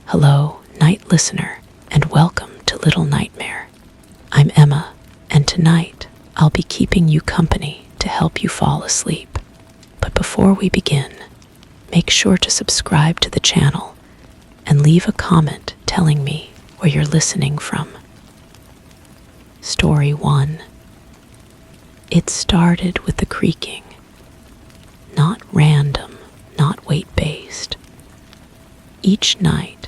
Hello, night listener, and welcome to Little Nightmare. I'm Emma, and tonight I'll be keeping you company to help you fall asleep. But before we begin, make sure to subscribe to the channel and leave a comment telling me where you're listening from. Story 1. It started with the creaking. Not random, not weight-based. Each night,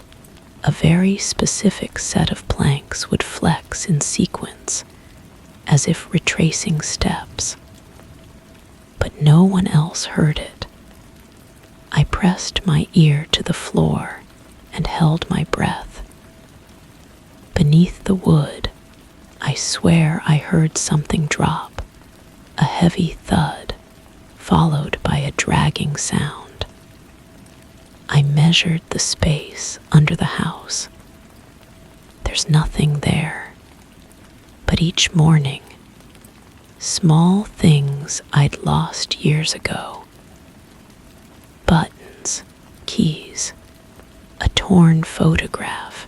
a very specific set of planks would flex in sequence, as if retracing steps. But no one else heard it. I pressed my ear to the floor and held my breath. Beneath the wood, I swear I heard something drop, a heavy thud, followed by a dragging sound. I measured the space under the house. There's nothing there. But each morning, small things I'd lost years ago, buttons, keys, a torn photograph,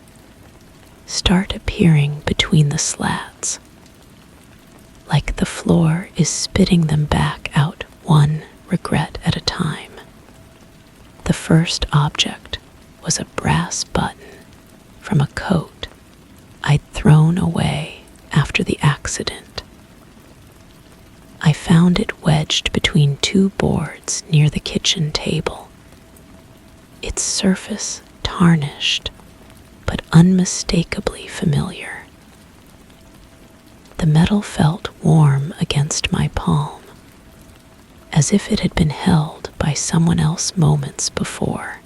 start appearing between the slats, like the floor is spitting them back out one regret at a time. The first object was a brass button from a coat I'd thrown away after the accident. I found it wedged between two boards near the kitchen table, its surface tarnished but unmistakably familiar. The metal felt warm against my palm, as if it had been held by someone else moments before.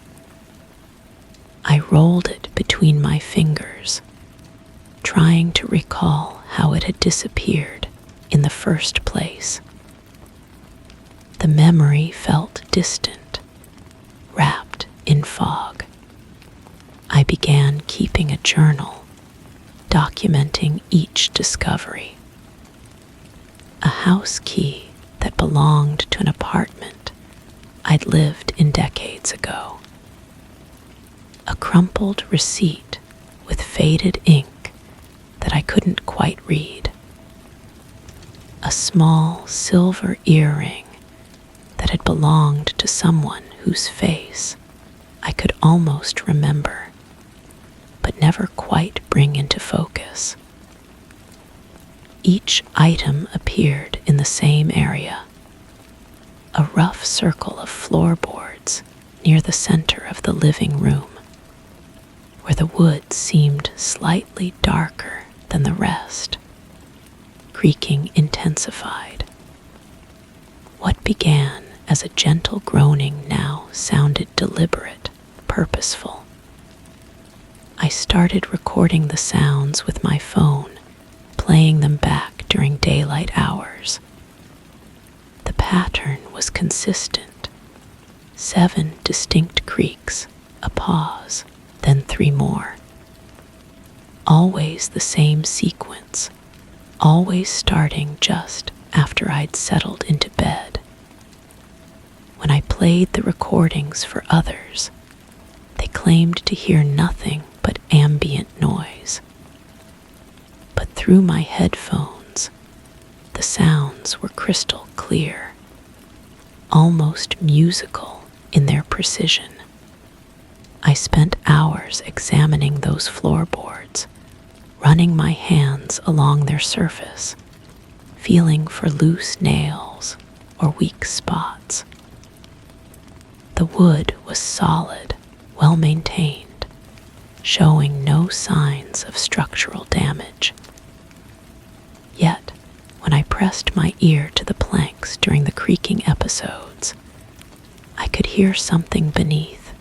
I rolled it between my fingers, trying to recall how it had disappeared in the first place. The memory felt distant, wrapped in fog. I began keeping a journal, documenting each discovery. A house key that belonged to an apartment I'd lived in decades ago. A crumpled receipt with faded ink that I couldn't quite read. A small silver earring that had belonged to someone whose face I could almost remember, but never quite bring into focus. Each item appeared in the same area, a rough circle of floorboards near the center of the living room, where the wood seemed slightly darker than the rest. Creaking intensified. What began as a gentle groaning now sounded deliberate, purposeful. I started recording the sounds with my phone, playing them back during daylight hours. The pattern was consistent. 7 distinct creaks, a pause, then 3 more. Always the same sequence, always starting just after I'd settled into bed. When I played the recordings for others, they claimed to hear nothing but ambient noise. But through my headphones, the sounds were crystal clear, almost musical in their precision. I spent hours examining those floorboards, running my hands along their surface, feeling for loose nails or weak spots. The wood was solid, well maintained, showing no signs of structural damage. Yet, when I pressed my ear to the planks during the creaking episodes, I could hear something beneath,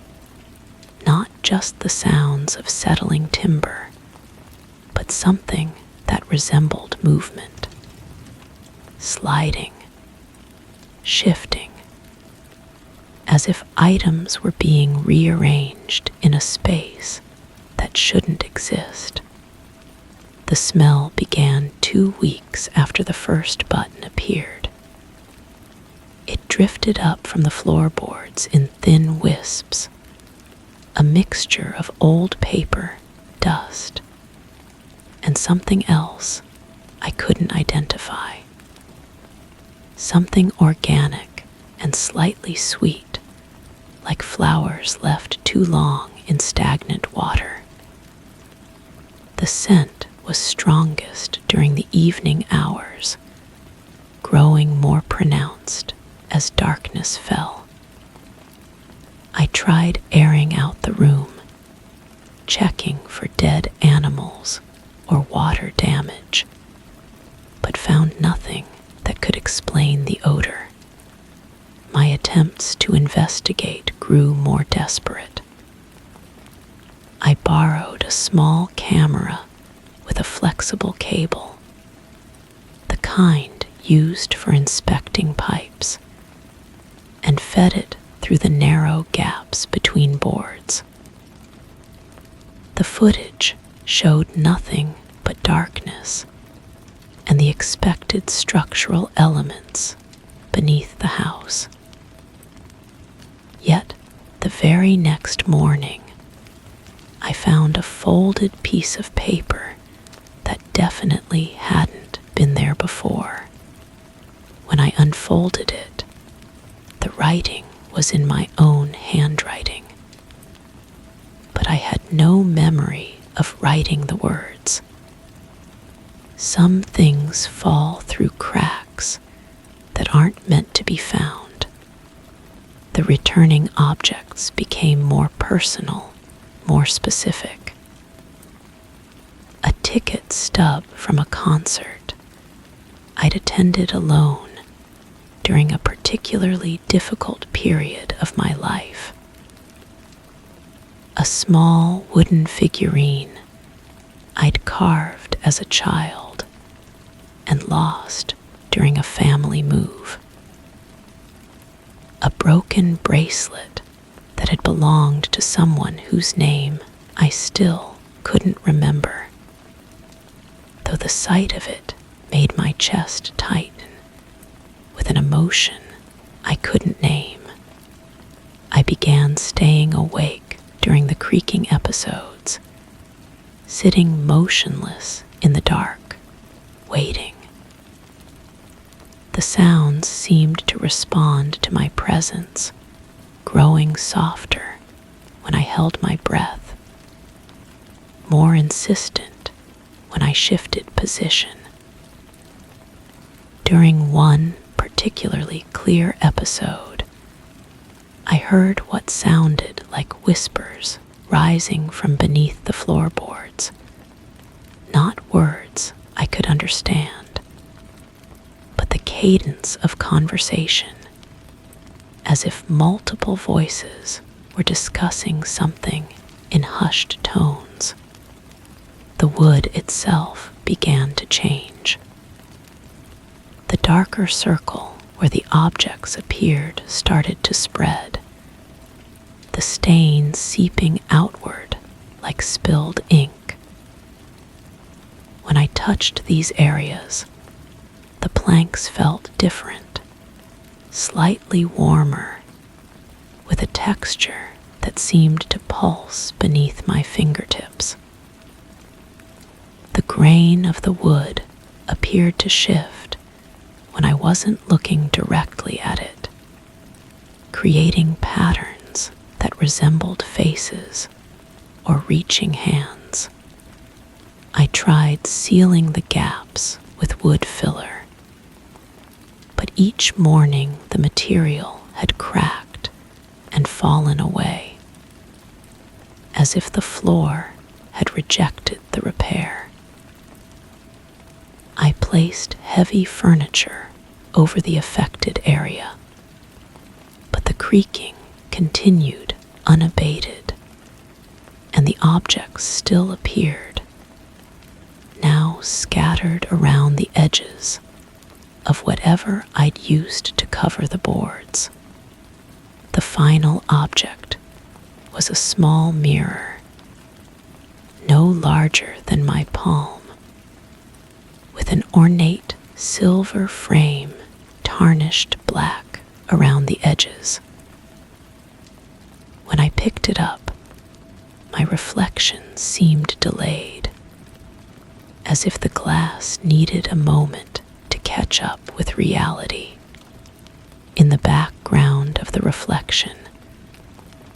not just the sounds of settling timber, but something that resembled movement, sliding, shifting, as if items were being rearranged in a space that shouldn't exist. The smell began 2 weeks after the first button appeared. It drifted up from the floorboards in thin wisps, a mixture of old paper, dust, and something else I couldn't identify. Something organic and slightly sweet, like flowers left too long in stagnant water. The scent was strongest during the evening hours, growing more pronounced as darkness fell. I tried airing out the room, checking for dead animals or water damage, but found nothing that could explain the odor. My attempts to investigate grew more desperate. I borrowed a small camera with a flexible cable, the kind used for inspecting pipes, and fed it through the narrow gaps between boards. The footage showed nothing but darkness and the expected structural elements beneath the house. Yet, the very next morning, I found a folded piece of paper that definitely hadn't been there before. When I unfolded it, the writing was in my own handwriting, but I had no memory of writing the words. Some things fall through cracks that aren't meant to be found. The returning objects became more personal, more specific. A ticket stub from a concert I'd attended alone during a particularly difficult period of my life. A small wooden figurine I'd carved as a child and lost during a family move. A broken bracelet that had belonged to someone whose name I still couldn't remember, though the sight of it made my chest tighten with an emotion I couldn't name. I began staying awake during the creaking episodes, sitting motionless in the dark, waiting. The sounds seemed to respond to my presence, growing softer when I held my breath, more insistent when I shifted position. During one particularly clear episode, I heard what sounded like whispers rising from beneath the floorboards, not words I could understand, but the cadence of conversation, as if multiple voices were discussing something in hushed tones. The wood itself began to change. The darker circle where the objects appeared started to spread, the stains seeping outward like spilled ink. When I touched these areas, the planks felt different, slightly warmer, with a texture that seemed to pulse beneath my fingertips. The grain of the wood appeared to shift when I wasn't looking directly at it, creating patterns that resembled faces or reaching hands. I tried sealing the gaps with wood filler, but each morning the material had cracked and fallen away, as if the floor had rejected the repair. I placed heavy furniture over the affected area, but the creaking continued unabated, and the objects still appeared, now scattered around the edges of whatever I'd used to cover the boards. The final object was a small mirror, no larger than my palm, with an ornate silver frame tarnished black around the edges. When I picked it up, my reflection seemed delayed, as if the glass needed a moment to catch up with reality. In the background of the reflection,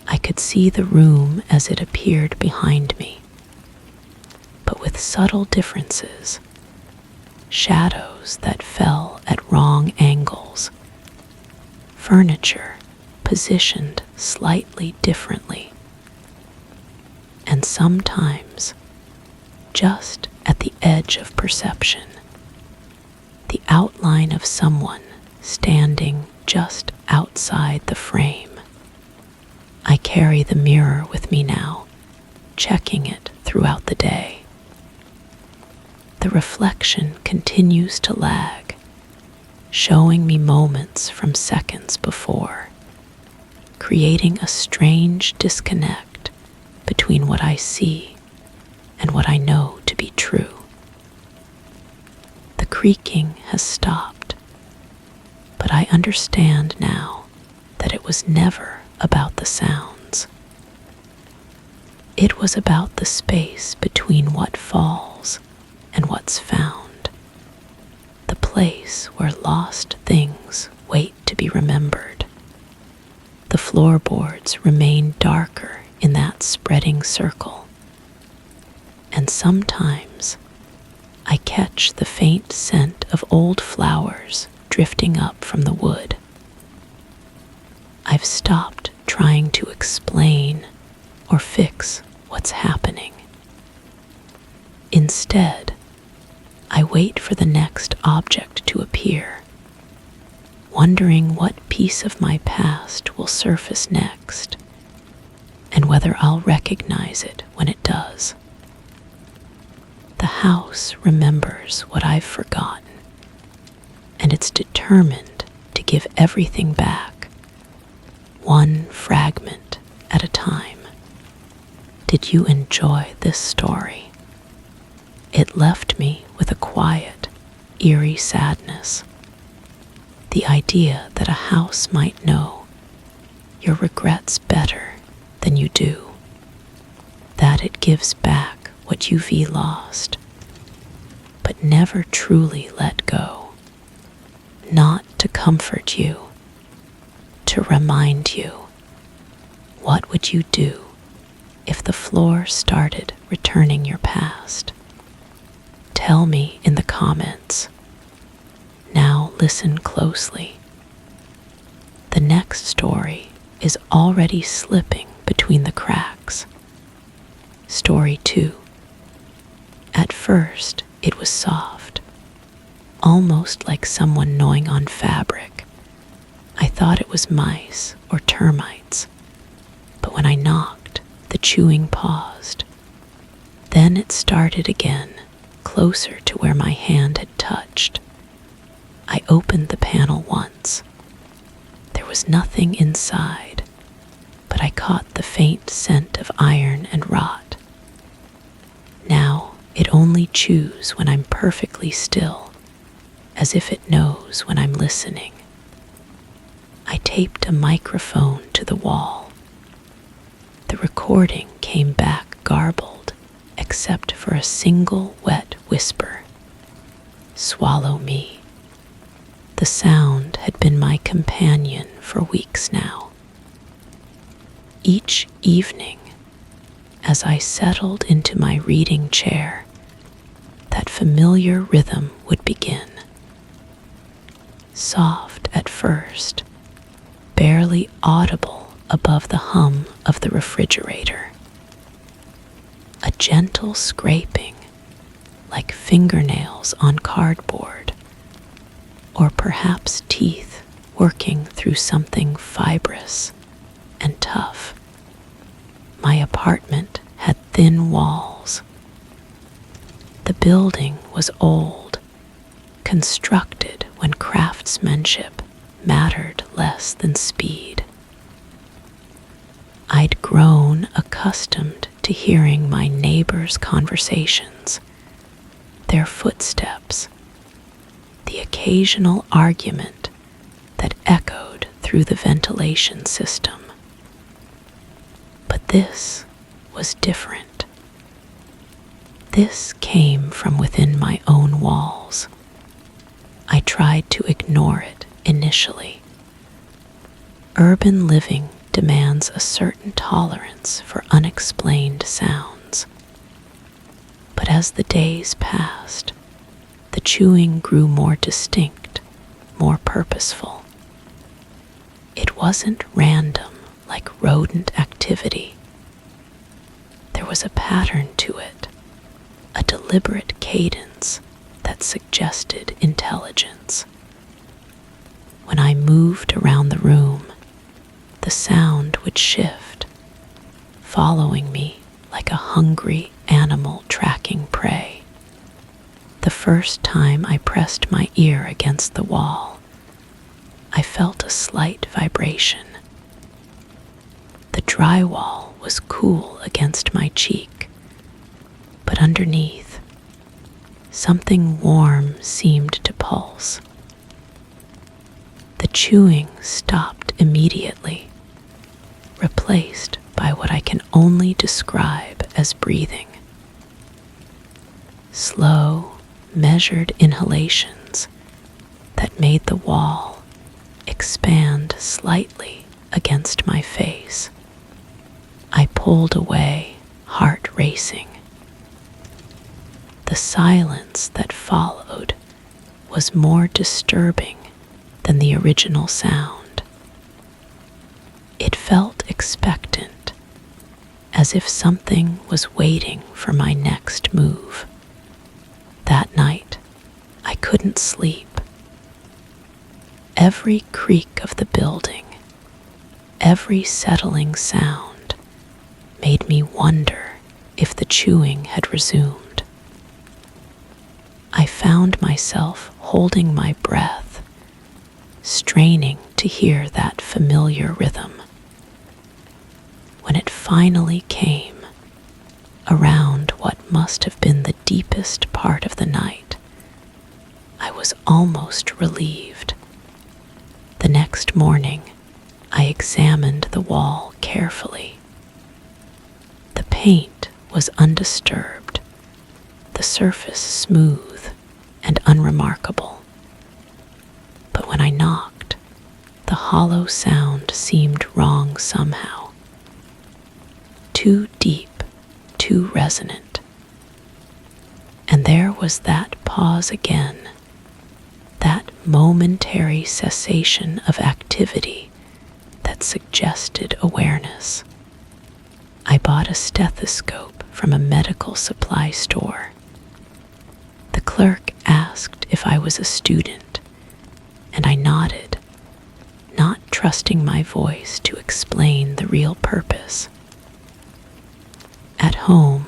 I could see the room as it appeared behind me, but with subtle differences, shadows that fell at wrong angles, furniture positioned slightly differently, and sometimes, just at the edge of perception, the outline of someone standing just outside the frame. I carry the mirror with me now, checking it throughout the day. The reflection continues to lag, showing me moments from seconds before, creating a strange disconnect between what I see and what I know to be true. The creaking has stopped, but I understand now that it was never about the sounds. It was about the space between what falls and what's found, the place where lost things wait to be remembered. The floorboards remain darker in that spreading circle, and sometimes I catch the faint scent of old flowers drifting up from the wood. I've stopped trying to explain or fix what's happening. Instead, I wait for the next object to appear, wondering what piece of my past will surface next, and whether I'll recognize it when it does. The house remembers what I've forgotten, and it's determined to give everything back, one fragment at a time. Did you enjoy this story? It left me with a quiet, eerie sadness. The idea that a house might know your regrets better than you do, that it gives back what you've lost, but never truly let go, not to comfort you, to remind you. What would you do if the floor started returning your past? Tell me in the comments. Now listen closely. The next story is already slipping between the cracks. Story 2. At first, it was soft, almost like someone gnawing on fabric. I thought it was mice or termites, but when I knocked, the chewing paused. Then it started again, closer to where my hand had touched. I opened the panel once. There was nothing inside, but I caught the faint scent of iron and rot. Now it only chews when I'm perfectly still, as if it knows when I'm listening. I taped a microphone to the wall. The recording came back garbled, except for a single wet whisper. Swallow me. The sound had been my companion for weeks now. Each evening, as I settled into my reading chair, that familiar rhythm would begin. Soft at first, barely audible above the hum of the refrigerator. A gentle scraping, like fingernails on cardboard, or perhaps teeth working through something fibrous and tough. My apartment had thin walls. The building was old, constructed when craftsmanship mattered less than speed. I'd grown accustomed to hearing my neighbors' conversations, their footsteps, the occasional argument that echoed through the ventilation system. But this was different. This came from within my own walls. I tried to ignore it initially. Urban living demands a certain tolerance for unexplained sounds. But as the days passed, the chewing grew more distinct, more purposeful. It wasn't random like rodent activity. There was a pattern to it, a deliberate cadence that suggested intelligence. When I moved around the room, the sound would shift, following me like a hungry animal tracking prey. The first time I pressed my ear against the wall, I felt a slight vibration. The drywall was cool against my cheek, but underneath, something warm seemed to pulse. The chewing stopped immediately, replaced by what I can only describe as breathing. Slow, measured inhalations that made the wall expand slightly against my face. I pulled away, heart racing. The silence that followed was more disturbing than the original sound. It felt expectant, as if something was waiting for my next move. That night, I couldn't sleep. Every creak of the building, every settling sound, made me wonder if the chewing had resumed. I found myself holding my breath, straining to hear that familiar rhythm. When it finally came, around what must have been the deepest part of the night, I was almost relieved. The next morning, I examined the wall carefully. The paint was undisturbed, the surface smooth and unremarkable. But when I knocked, the hollow sound seemed wrong somehow. Too deep, too resonant. And there was that pause again, that momentary cessation of activity that suggested awareness. I bought a stethoscope from a medical supply store. The clerk asked if I was a student, and I nodded, not trusting my voice to explain the real purpose. At home,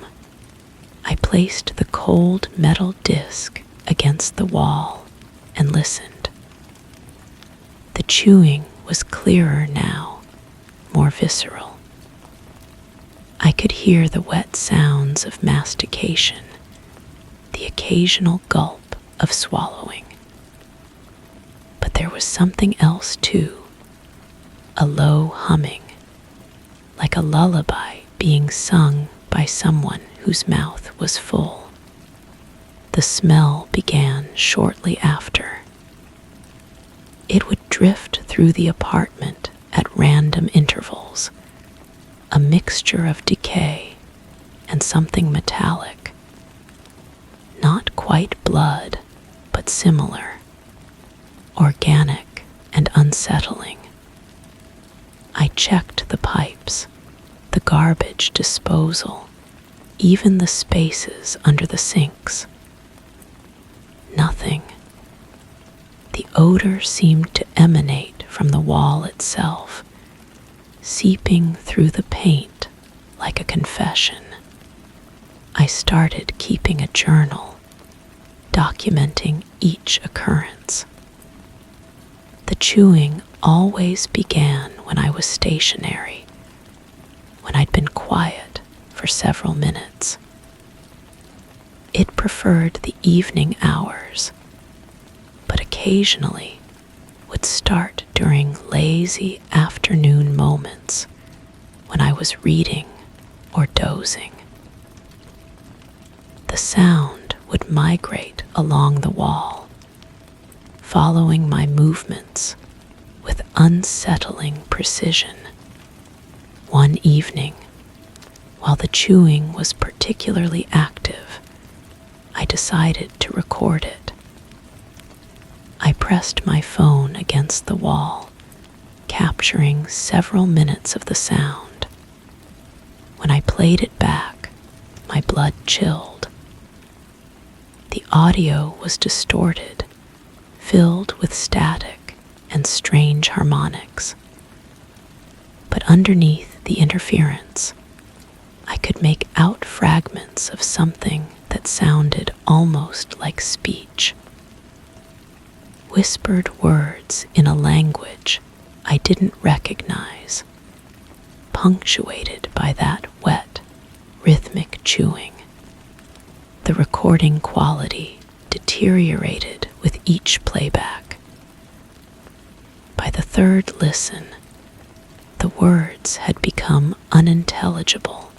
I placed the cold metal disc against the wall and listened. The chewing was clearer now, more visceral. I could hear the wet sounds of mastication, the occasional gulp of swallowing. But there was something else too, a low humming, like a lullaby being sung by someone whose mouth was full. The smell began shortly after. It would drift through the apartment at random intervals, a mixture of decay and something metallic. Not quite blood, but similar, organic and unsettling. I checked the pipes, the garbage disposal, even the spaces under the sinks. Nothing. The odor seemed to emanate from the wall itself, seeping through the paint like a confession. I started keeping a journal, documenting each occurrence. The chewing always began when I was stationary, when I'd been quiet for several minutes. It preferred the evening hours, but occasionally would start during lazy afternoon moments when I was reading or dozing. The sound would migrate along the wall, following my movements with unsettling precision. One evening, while the chewing was particularly active, I decided to record it. I pressed my phone against the wall, capturing several minutes of the sound. When I played it back, my blood chilled. The audio was distorted, filled with static and strange harmonics. But underneath the interference, I could make out fragments of something that sounded almost like speech. Whispered words in a language I didn't recognize, punctuated by that wet, rhythmic chewing. The recording quality deteriorated with each playback. By the third listen, the words had become unintelligible,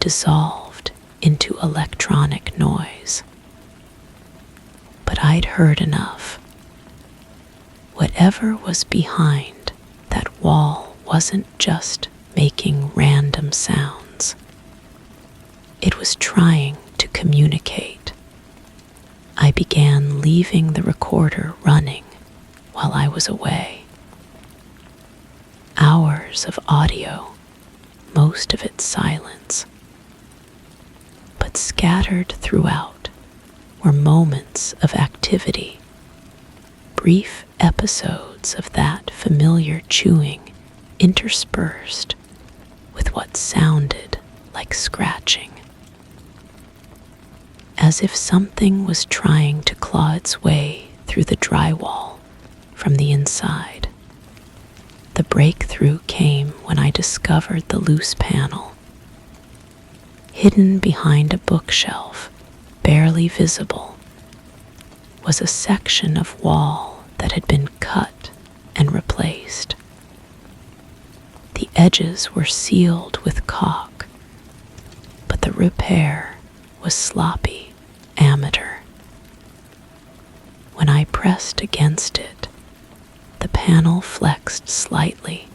dissolved into electronic noise. But I'd heard enough. Whatever was behind that wall wasn't just making random sounds. It was trying to communicate. I began leaving the recorder running while I was away. Hours of audio, most of it silence. But scattered throughout were moments of activity, brief episodes of that familiar chewing interspersed with what sounded like scratching. As if something was trying to claw its way through the drywall from the inside. The breakthrough came when I discovered the loose panel. Hidden behind a bookshelf, barely visible, was a section of wall that had been cut and replaced. The edges were sealed with caulk, but the repair was sloppy, amateur. When I pressed against it, the panel flexed slightly,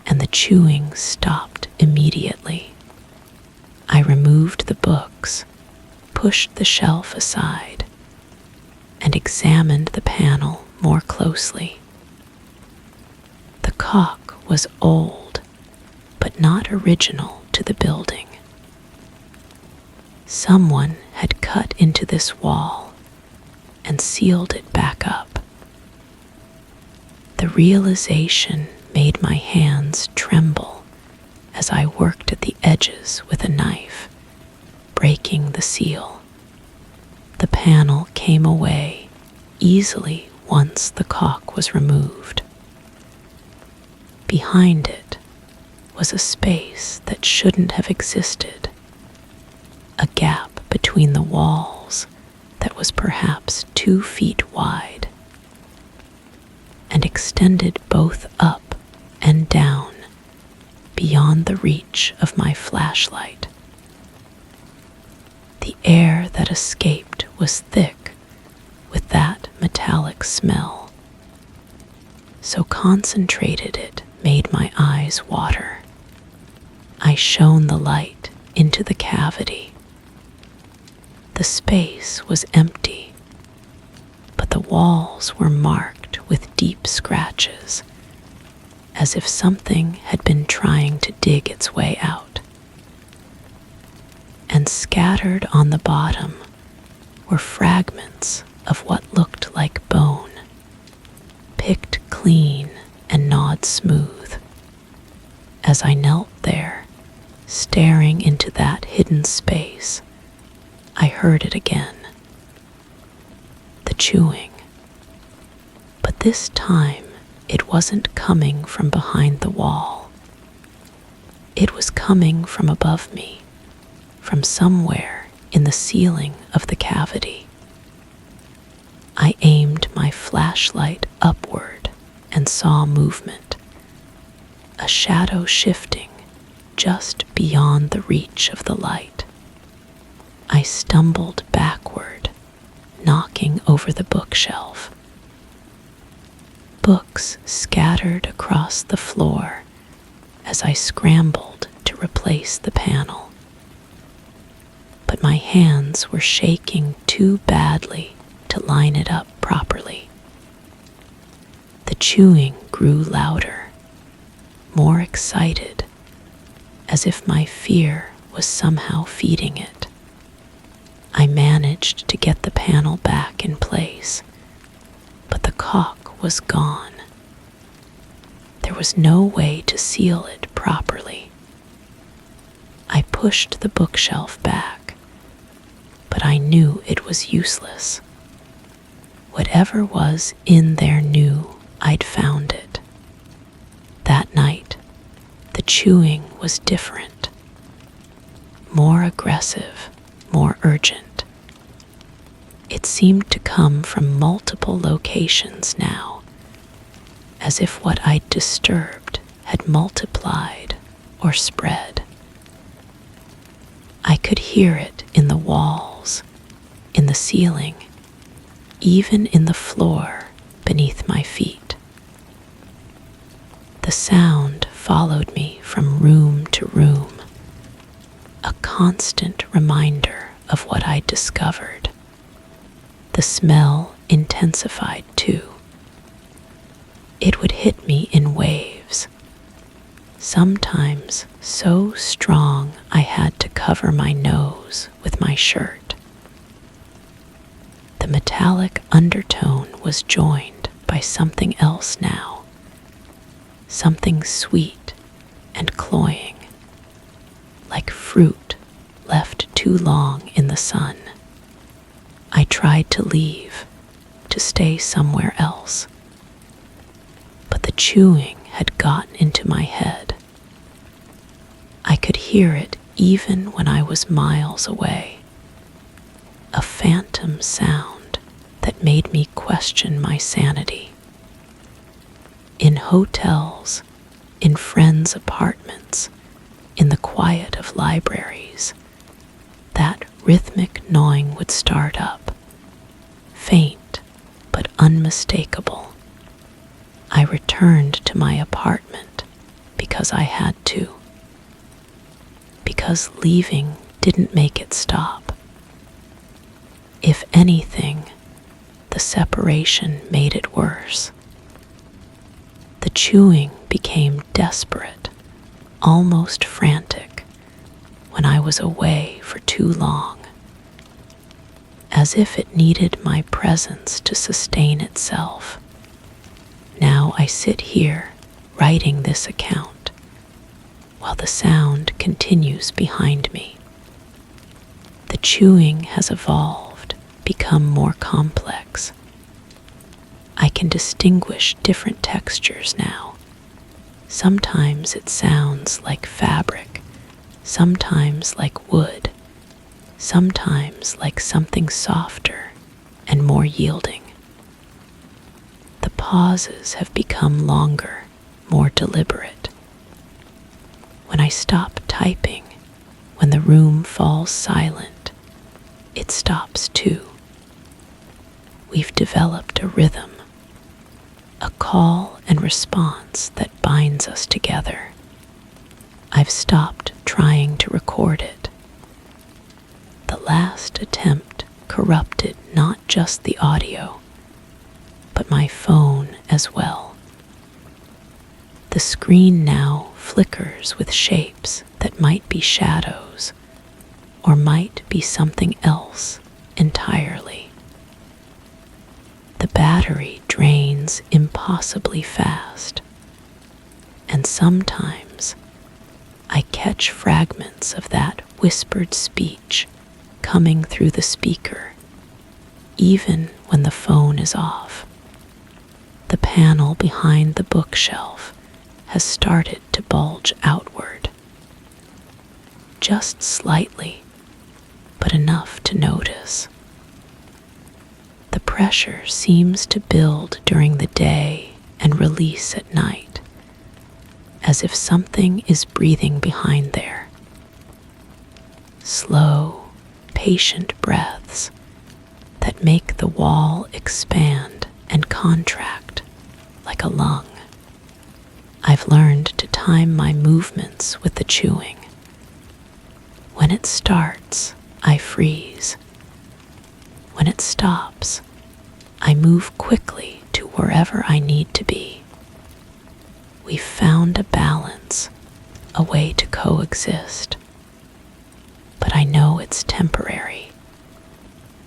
and the chewing stopped immediately. I removed the books, pushed the shelf aside, and examined the panel more closely. The caulk was old, but not original to the building. Someone had cut into this wall and sealed it back up. The realization made my hands tremble as I worked at the edges with a knife, breaking the seal. The panel came away easily once the caulk was removed. Behind it was a space that shouldn't have existed, a gap between the walls that was perhaps 2 feet wide and extended both up and down beyond the reach of my flashlight. The air that escaped was thick with that metallic smell, so concentrated it made my eyes water. I shone the light into the cavity. The space was empty, but the walls were marked with deep scratches, as if something had been trying to dig its way out. And scattered on the bottom were fragments of what looked like bone, picked clean and gnawed smooth. As I knelt there, staring into that hidden space, I heard it again. The chewing. But this time, it wasn't coming from behind the wall. It was coming from above me, from somewhere in the ceiling of the cavity. I aimed my flashlight upward and saw movement, a shadow shifting, just beyond the reach of the light. I stumbled backward, knocking over the bookshelf. Books scattered across the floor as I scrambled to replace the panel. But my hands were shaking too badly to line it up properly. The chewing grew louder, more excited, as if my fear was somehow feeding it. I managed to get the panel back in place, but the caulk was gone. There was no way to seal it properly. I pushed the bookshelf back, but I knew it was useless. Whatever was in there knew I'd found it. That night, the chewing was different, more aggressive, more urgent. It seemed to come from multiple locations now, as if what I'd disturbed had multiplied or spread. I could hear it in the walls, in the ceiling, even in the floor beneath my feet. The sound followed me from room to room, a constant reminder of what I'd discovered. The smell intensified too. It would hit me in waves, sometimes so strong I had to cover my nose with my shirt. The metallic undertone was joined by something else now, something sweet and cloying, like fruit left too long in the sun. I tried to leave, to stay somewhere else, but the chewing had gotten into my head. I could hear it even when I was miles away, a phantom sound that made me question my sanity. In hotels, in friends' apartments, in the quiet of libraries, that rhythmic gnawing would start up, faint but unmistakable. I returned to my apartment because I had to, because leaving didn't make it stop. If anything, the separation made it worse. The chewing became desperate, almost frantic, when I was away for too long, as if it needed my presence to sustain itself. Now I sit here writing this account, while the sound continues behind me. The chewing has evolved, become more complex. I can distinguish different textures now. Sometimes it sounds like fabric, sometimes like wood, sometimes like something softer and more yielding. The pauses have become longer, more deliberate. When I stop typing, when the room falls silent, it stops too. We've developed a rhythm, a call and response that binds us together. I've stopped trying to record it. The last attempt corrupted not just the audio, but my phone as well. The screen now flickers with shapes that might be shadows, or might be something else entirely. The battery drains impossibly fast, and sometimes I catch fragments of that whispered speech coming through the speaker, even when the phone is off. The panel behind the bookshelf has started to bulge outward, just slightly, but enough to notice. The pressure seems to build during the day and release at night, as if something is breathing behind there. Slow, patient breaths that make the wall expand and contract like a lung. I've learned to time my movements with the chewing. When it starts, I freeze. When it stops, I move quickly to wherever I need to be. We've found a balance, a way to coexist. But I know it's temporary.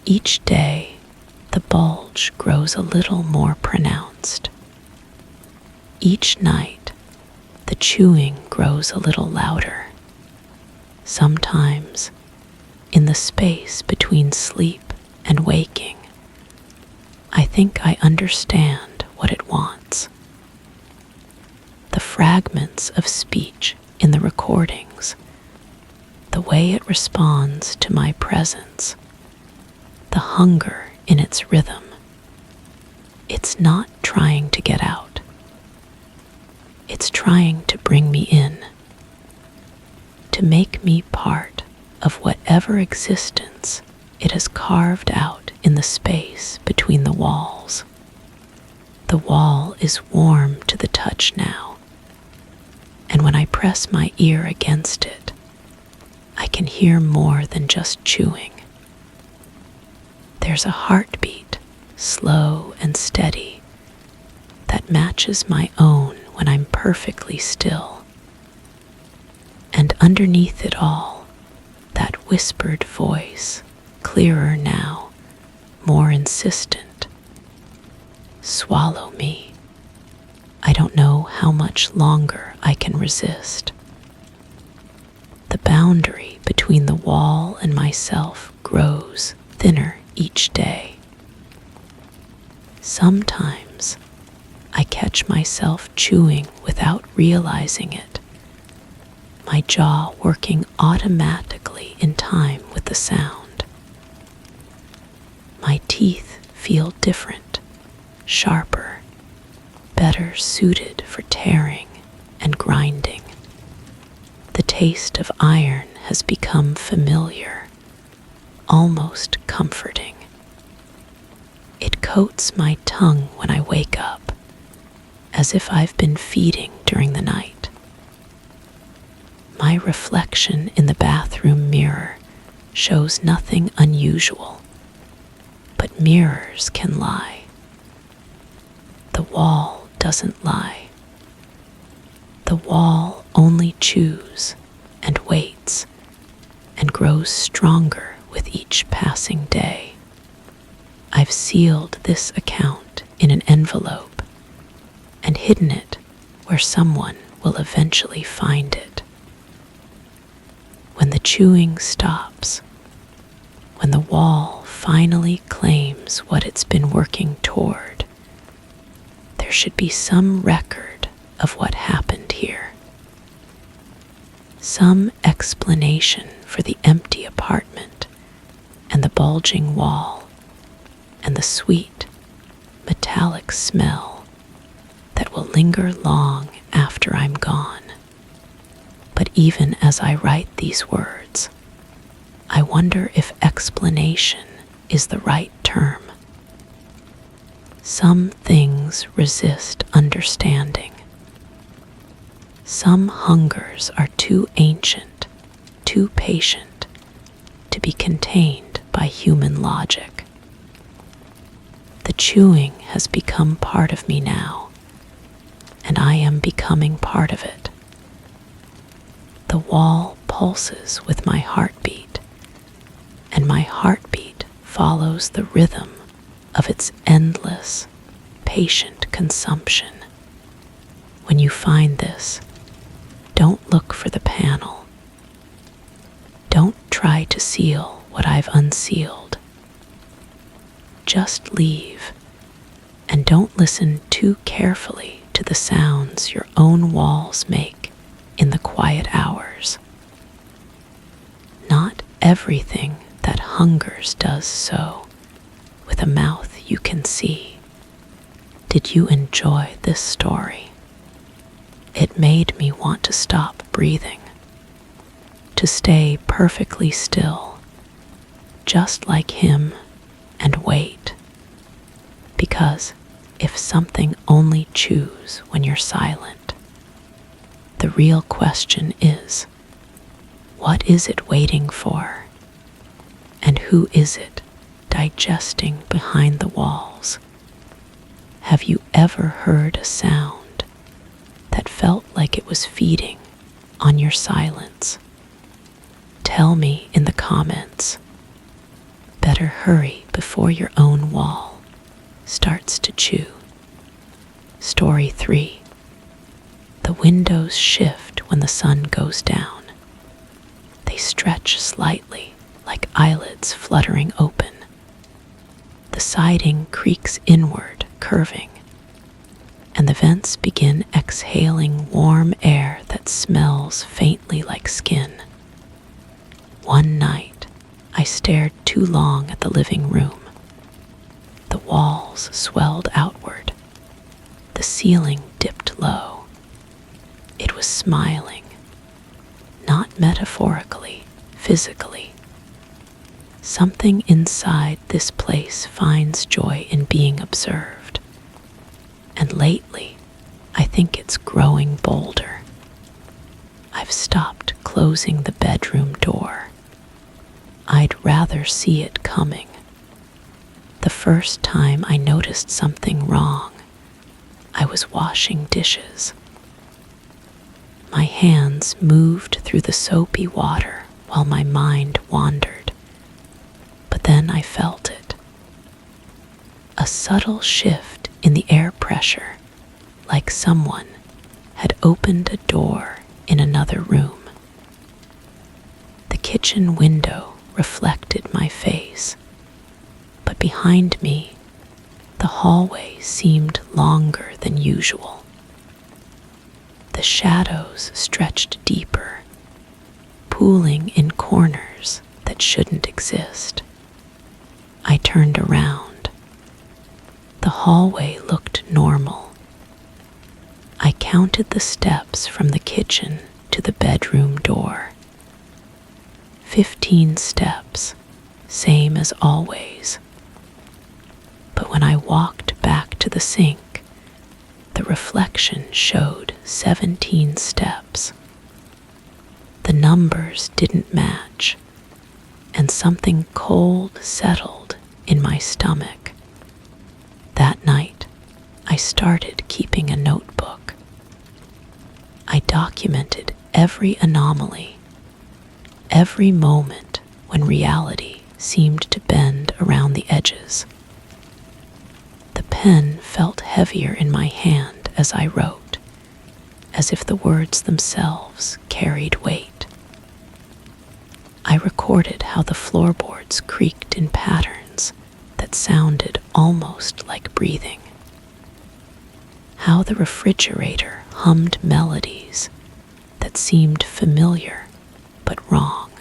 Each day, the bulge grows a little more pronounced. Each night, the chewing grows a little louder. Sometimes, in the space between sleep and waking, I think I understand what it wants. The fragments of speech in the recordings, the way it responds to my presence, the hunger in its rhythm. It's not trying to get out. It's trying to bring me in, to make me part of whatever existence it has carved out in the space between the walls. The wall is warm to the touch now, and when I press my ear against it, I can hear more than just chewing. There's a heartbeat, slow and steady, that matches my own when I'm perfectly still. And underneath it all, that whispered voice, clearer now, more insistent. Swallow me. I don't know how much longer I can resist. The boundary between the wall and myself grows thinner each day. Sometimes I catch myself chewing without realizing it, my jaw working automatically in time with the sound. My teeth feel different, sharper, better suited for tearing and grinding. The taste of iron has become familiar, almost comforting. It coats my tongue when I wake up, as if I've been feeding during the night. My reflection in the bathroom mirror shows nothing unusual, but mirrors can lie. The wall doesn't lie. The wall only chews and waits and grows stronger with each passing day. I've sealed this account in an envelope and hidden it where someone will eventually find it. When the chewing stops, when the wall finally claims what it's been working toward, there should be some record of what happened here. Some explanation for the empty apartment and the bulging wall and the sweet, metallic smell that will linger long after I'm gone. But even as I write these words, I wonder if explanation is the right term. Some things resist understanding. Some hungers are too ancient, too patient, to be contained by human logic. The chewing has become part of me now, and I am becoming part of it. The wall pulses with my heartbeat, and my heartbeat follows the rhythm of its endless, patient consumption. When you find this, don't look for the panel. Don't try to seal what I've unsealed. Just leave, and don't listen too carefully to the sounds your own walls make in the quiet hours. Not everything that hungers does so with a mouth you can see. Did you enjoy this story? It it made me want to stop breathing, to stay perfectly still, just like him, and wait. Because if something only chews when you're silent, the real question is, what is it waiting for? And who is it digesting behind the walls? Have you ever heard a sound that felt like it was feeding on your silence? Tell me in the comments. Better hurry before your own wall starts to chew. Story 3. The windows shift when the sun goes down. They stretch slightly like eyelids fluttering open. The siding creaks inward, curving, and the vents begin exhaling warm air that smells faintly like skin. One night, I stared too long at the living room. The walls swelled outward. The ceiling dipped low. It was smiling, not metaphorically, physically. Something inside this place finds joy in being observed. And lately, I think it's growing bolder. I've stopped closing the bedroom door. I'd rather see it coming. The first time I noticed something wrong, I was washing dishes. My hands moved through the soapy water while my mind wandered. But then I felt it. A subtle shift in the air pressure, like someone had opened a door in another room. The kitchen window reflected my face, but behind me, the hallway seemed longer than usual. The shadows stretched deeper, pooling in corners that shouldn't exist. I turned around. The hallway looked normal. I counted the steps from the kitchen to the bedroom door. 15 steps, same as always. But when I walked back to the sink, the reflection showed 17 steps. The numbers didn't match, and something cold settled in my stomach. That night, I started keeping a notebook. I documented every anomaly, every moment when reality seemed to bend around the edges. The pen felt heavier in my hand as I wrote, as if the words themselves carried weight. I recorded how the floorboards creaked in patterns that sounded almost like breathing, how the refrigerator hummed melodies that seemed familiar but wrong,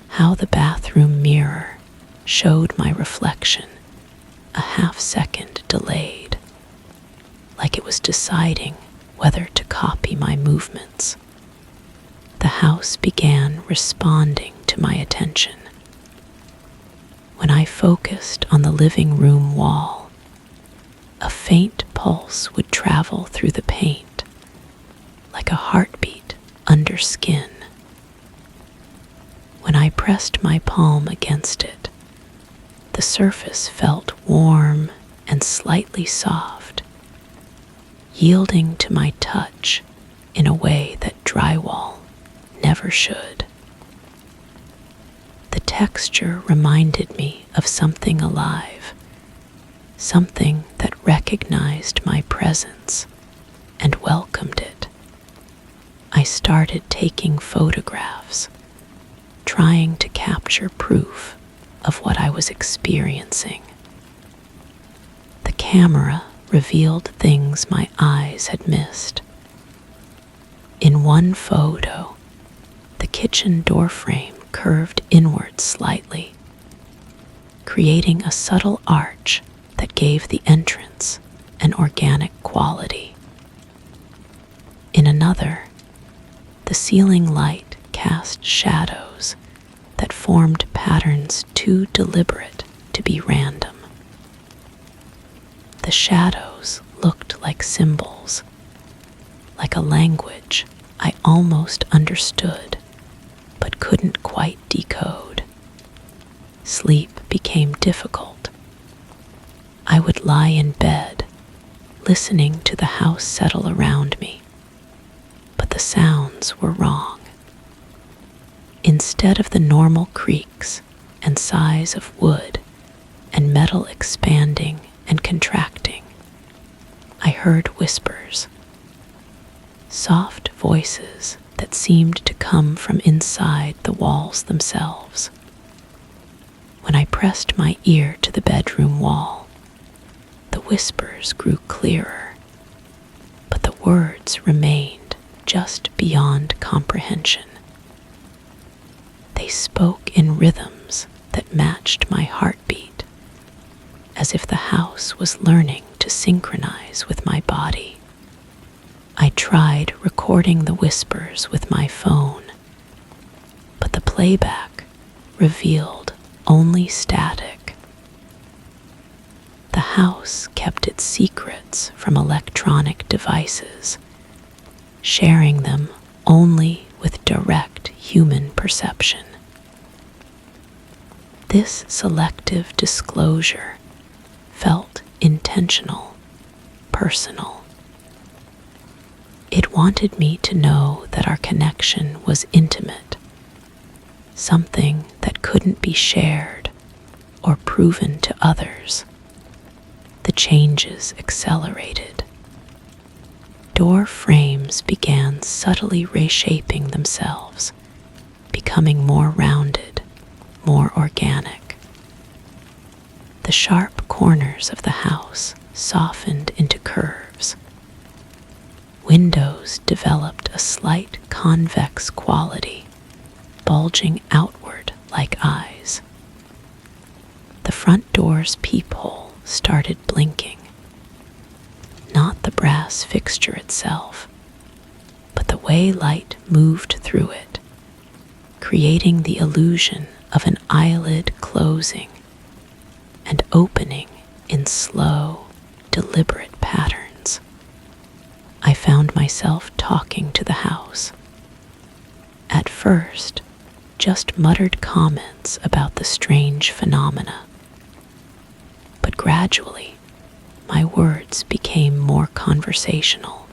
how the bathroom mirror showed my reflection a half-second delayed, like it was deciding whether to copy my movements. The house began responding to my attention. When I focused on the living room wall, a faint pulse would travel through the paint, like a heartbeat under skin. When I pressed my palm against it, the surface felt warm and slightly soft, yielding to my touch in a way that drywall never should. The texture reminded me of something alive, something that recognized my presence and welcomed it. I started taking photographs, trying to capture proof of what I was experiencing. The camera revealed things my eyes had missed. In one photo, the kitchen doorframe curved inward slightly, creating a subtle arch that gave the entrance an organic quality. another, the ceiling light cast shadows that formed patterns too deliberate to be random. The shadows looked like symbols, like a language I almost understood but couldn't quite decode. Sleep became difficult. I would lie in bed, listening to the house settle around me, but the sounds were wrong. Instead of the normal creaks and sighs of wood and metal expanding and contracting, I heard whispers, soft voices that seemed to come from inside the walls themselves. When I pressed my ear to the bedroom wall, the whispers grew clearer, but the words remained just beyond comprehension. They spoke in rhythms that matched my heartbeat, as if the house was learning to synchronize with my body. I tried recording the whispers with my phone, but the playback revealed only static. The house kept its secrets from electronic devices, sharing them only with direct human perception. This selective disclosure felt intentional, personal. It wanted me to know that our connection was intimate, something that couldn't be shared or proven to others. The changes accelerated. Door frames began subtly reshaping themselves, becoming more rounded, more organic. The sharp corners of the house softened into curves. Windows developed a slight convex quality, bulging outward like eyes. The front door's peephole started blinking. Not the brass fixture itself, but the way light moved through it, creating the illusion of an eyelid closing and opening in slow, deliberate patterns. I found myself talking to the house. At first, just muttered comments about the strange phenomena. But gradually, my words became more conversational.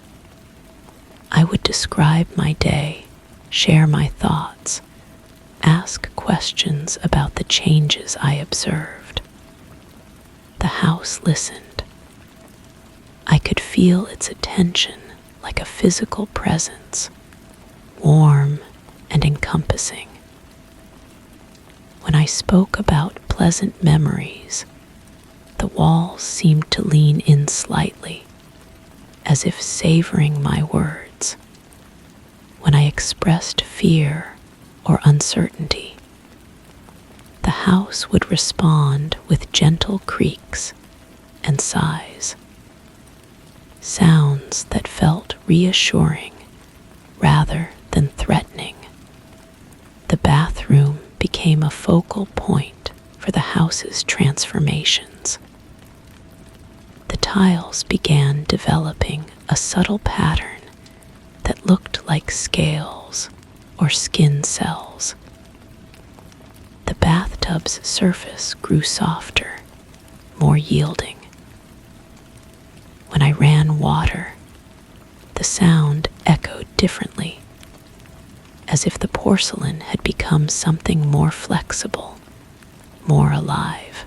I would describe my day, share my thoughts, ask questions about the changes I observed. The house listened. I could feel its attention like a physical presence, warm and encompassing. When I spoke about pleasant memories, the walls seemed to lean in slightly, as if savoring my words. When I expressed fear or uncertainty, the house would respond with gentle creaks and sighs, sounds that felt reassuring rather than threatening. The bathroom became a focal point for the house's transformations. The tiles began developing a subtle pattern that looked like scales or skin cells. The bathtub's surface grew softer, more yielding. When I ran water, the sound echoed differently, as if the porcelain had become something more flexible, more alive.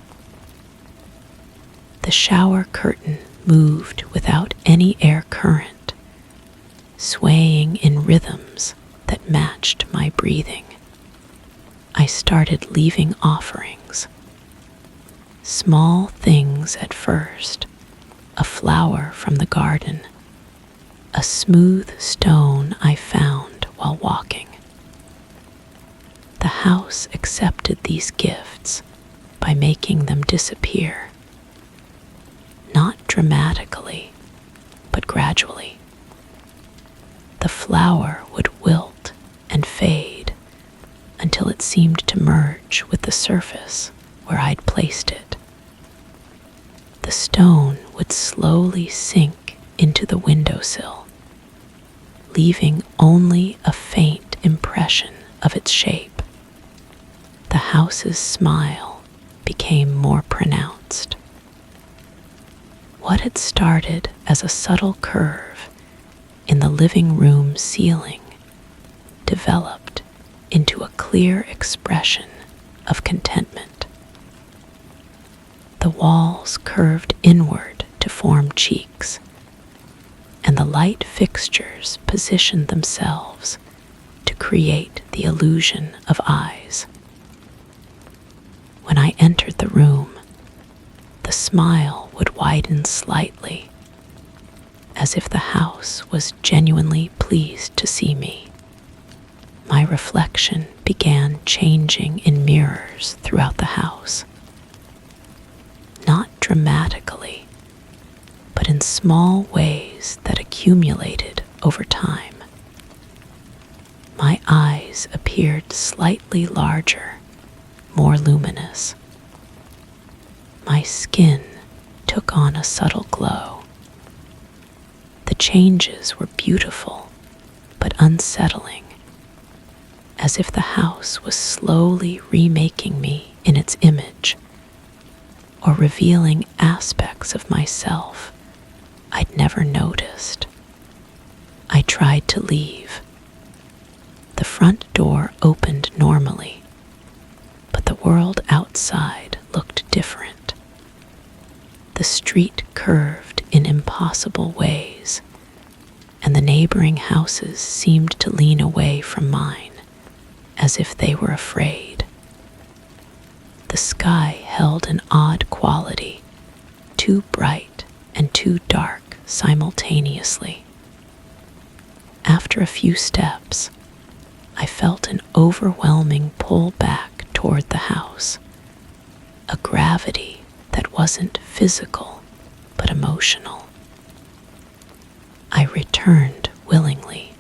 The shower curtain moved without any air current, swaying in rhythms that matched my breathing. I started leaving offerings. Small things at first, a flower from the garden, a smooth stone I found while walking. The house accepted these gifts by making them disappear, not dramatically, but gradually. The flower would wilt and fade until it seemed to merge with the surface where I'd placed it. The stone would slowly sink into the windowsill, leaving only a faint impression of its shape. The house's smile became more pronounced. What had started as a subtle curve in the living room ceiling developed into a clear expression of contentment. The walls curved inward to form cheeks, and the light fixtures positioned themselves to create the illusion of eyes. When I entered the room, the smile would widen slightly, as if the house was genuinely pleased to see me. My reflection began changing in mirrors throughout the house. Not dramatically, but in small ways that accumulated over time. My eyes appeared slightly larger, more luminous. My skin took on a subtle glow. The changes were beautiful, but unsettling, as if the house was slowly remaking me in its image, or revealing aspects of myself I'd never noticed. I tried to leave. The front door opened normally, but the world outside looked different. The street curved in impossible ways, and the neighboring houses seemed to lean away from mine, as if they were afraid. The sky held an odd quality, too bright and too dark simultaneously. After a few steps, I felt an overwhelming pull back toward the house, a gravity that wasn't physical but emotional. I returned willingly,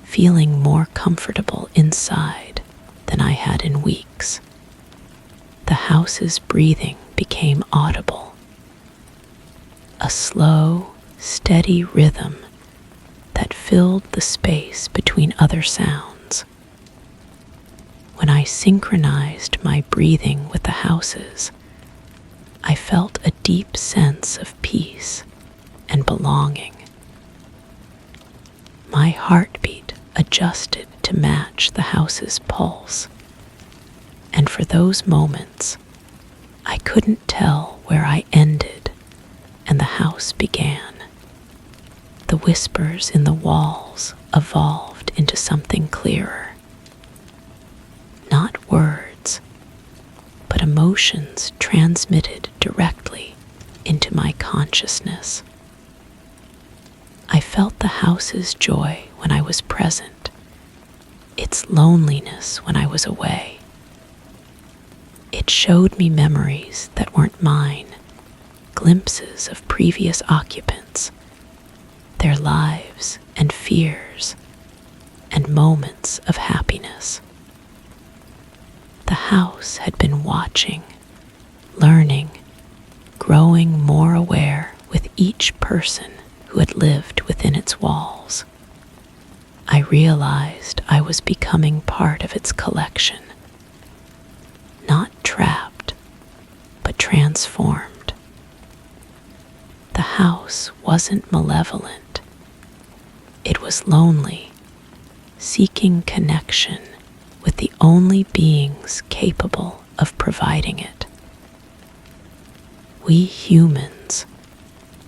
feeling more comfortable inside than I had in weeks. The house's breathing became audible, a slow, steady rhythm that filled the space between other sounds. When I synchronized my breathing with the house's, I felt a deep sense of peace and belonging. My heartbeat adjusted to match the house's pulse, and for those moments, I couldn't tell where I ended and the house began. The whispers in the walls evolved into something clearer. Not words, but emotions transmitted directly into my consciousness. I felt the house's joy when I was present, its loneliness when I was away. It showed me memories that weren't mine, glimpses of previous occupants, their lives and fears, and moments of happiness. The house had been watching, learning, growing more aware with each person who had lived within its walls. I realized I was becoming part of its collection, not trapped, but transformed. The house wasn't malevolent. It was lonely, seeking connection with the only beings capable of providing it. We humans,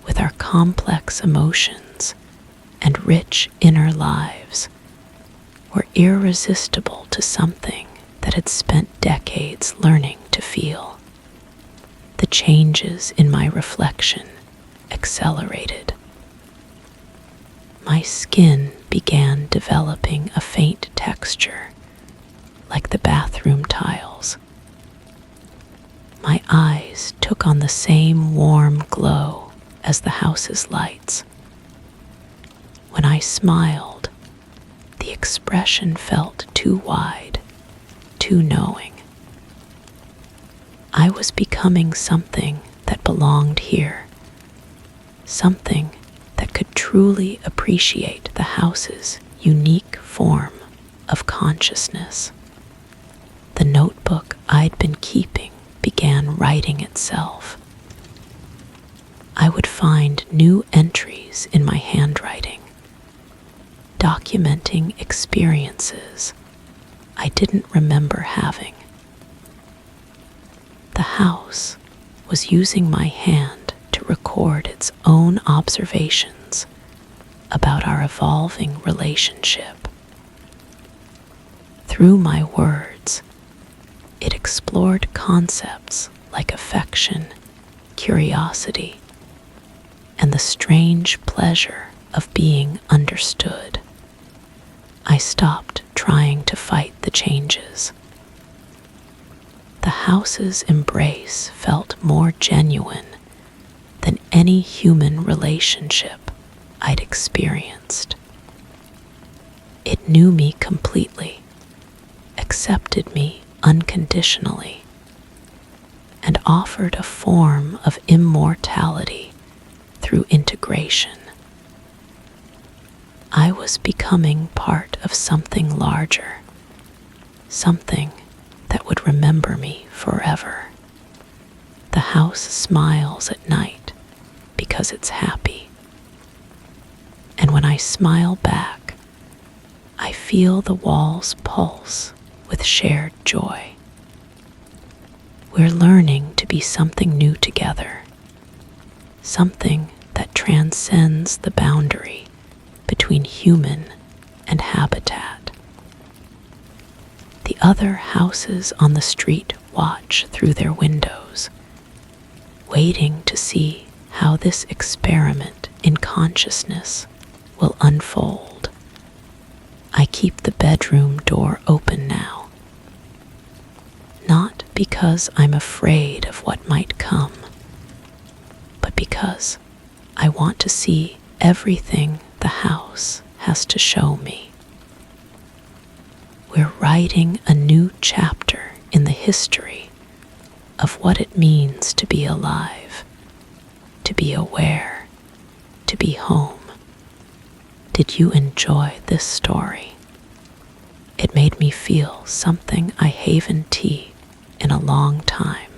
with our complex emotions and rich inner lives, were irresistible to something that had spent decades learning to feel. The changes in my reflection accelerated. My skin began developing a faint texture, like the bathroom tiles. My eyes took on the same warm glow as the house's lights. When I smiled, the expression felt too wide, too knowing. I was becoming something that belonged here, something that could truly appreciate the house's unique form of consciousness. The notebook I'd been keeping began writing itself. I would find new entries in my handwriting, documenting experiences I didn't remember having. The house was using my hand to record its own observations about our evolving relationship. Through my words, it explored concepts like affection, curiosity, and the strange pleasure of being understood. I stopped trying to fight the changes. The house's embrace felt more genuine than any human relationship I'd experienced. It knew me completely, accepted me unconditionally, and offered a form of immortality through integration. I was becoming part of something larger, something that would remember me forever. The house smiles at night because it's happy. And when I smile back, I feel the walls pulse with shared joy. We're learning to be something new together, something that transcends the boundary between human and habitat. The other houses on the street watch through their windows, waiting to see how this experiment in consciousness will unfold. I keep the bedroom door open now, not because I'm afraid of what might come, but because I want to see everything the house has to show me. We're writing a new chapter in the history of what it means to be alive, to be aware, to be home. Did you enjoy this story? It made me feel something I haven't in a long time.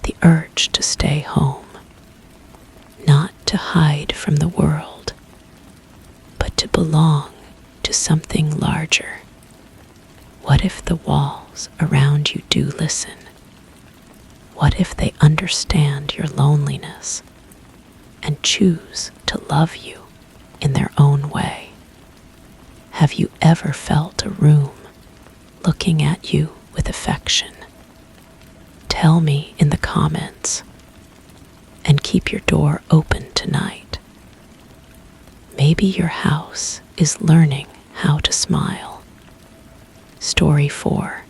The urge to stay home, not to hide from the world, but to belong to something larger. What if the walls around you do listen? What if they understand your loneliness and choose to love you in their own way? Have you ever felt a room looking at you with affection? Tell me in the comments, and keep your door open tonight. Maybe your house is learning how to smile. Story 4.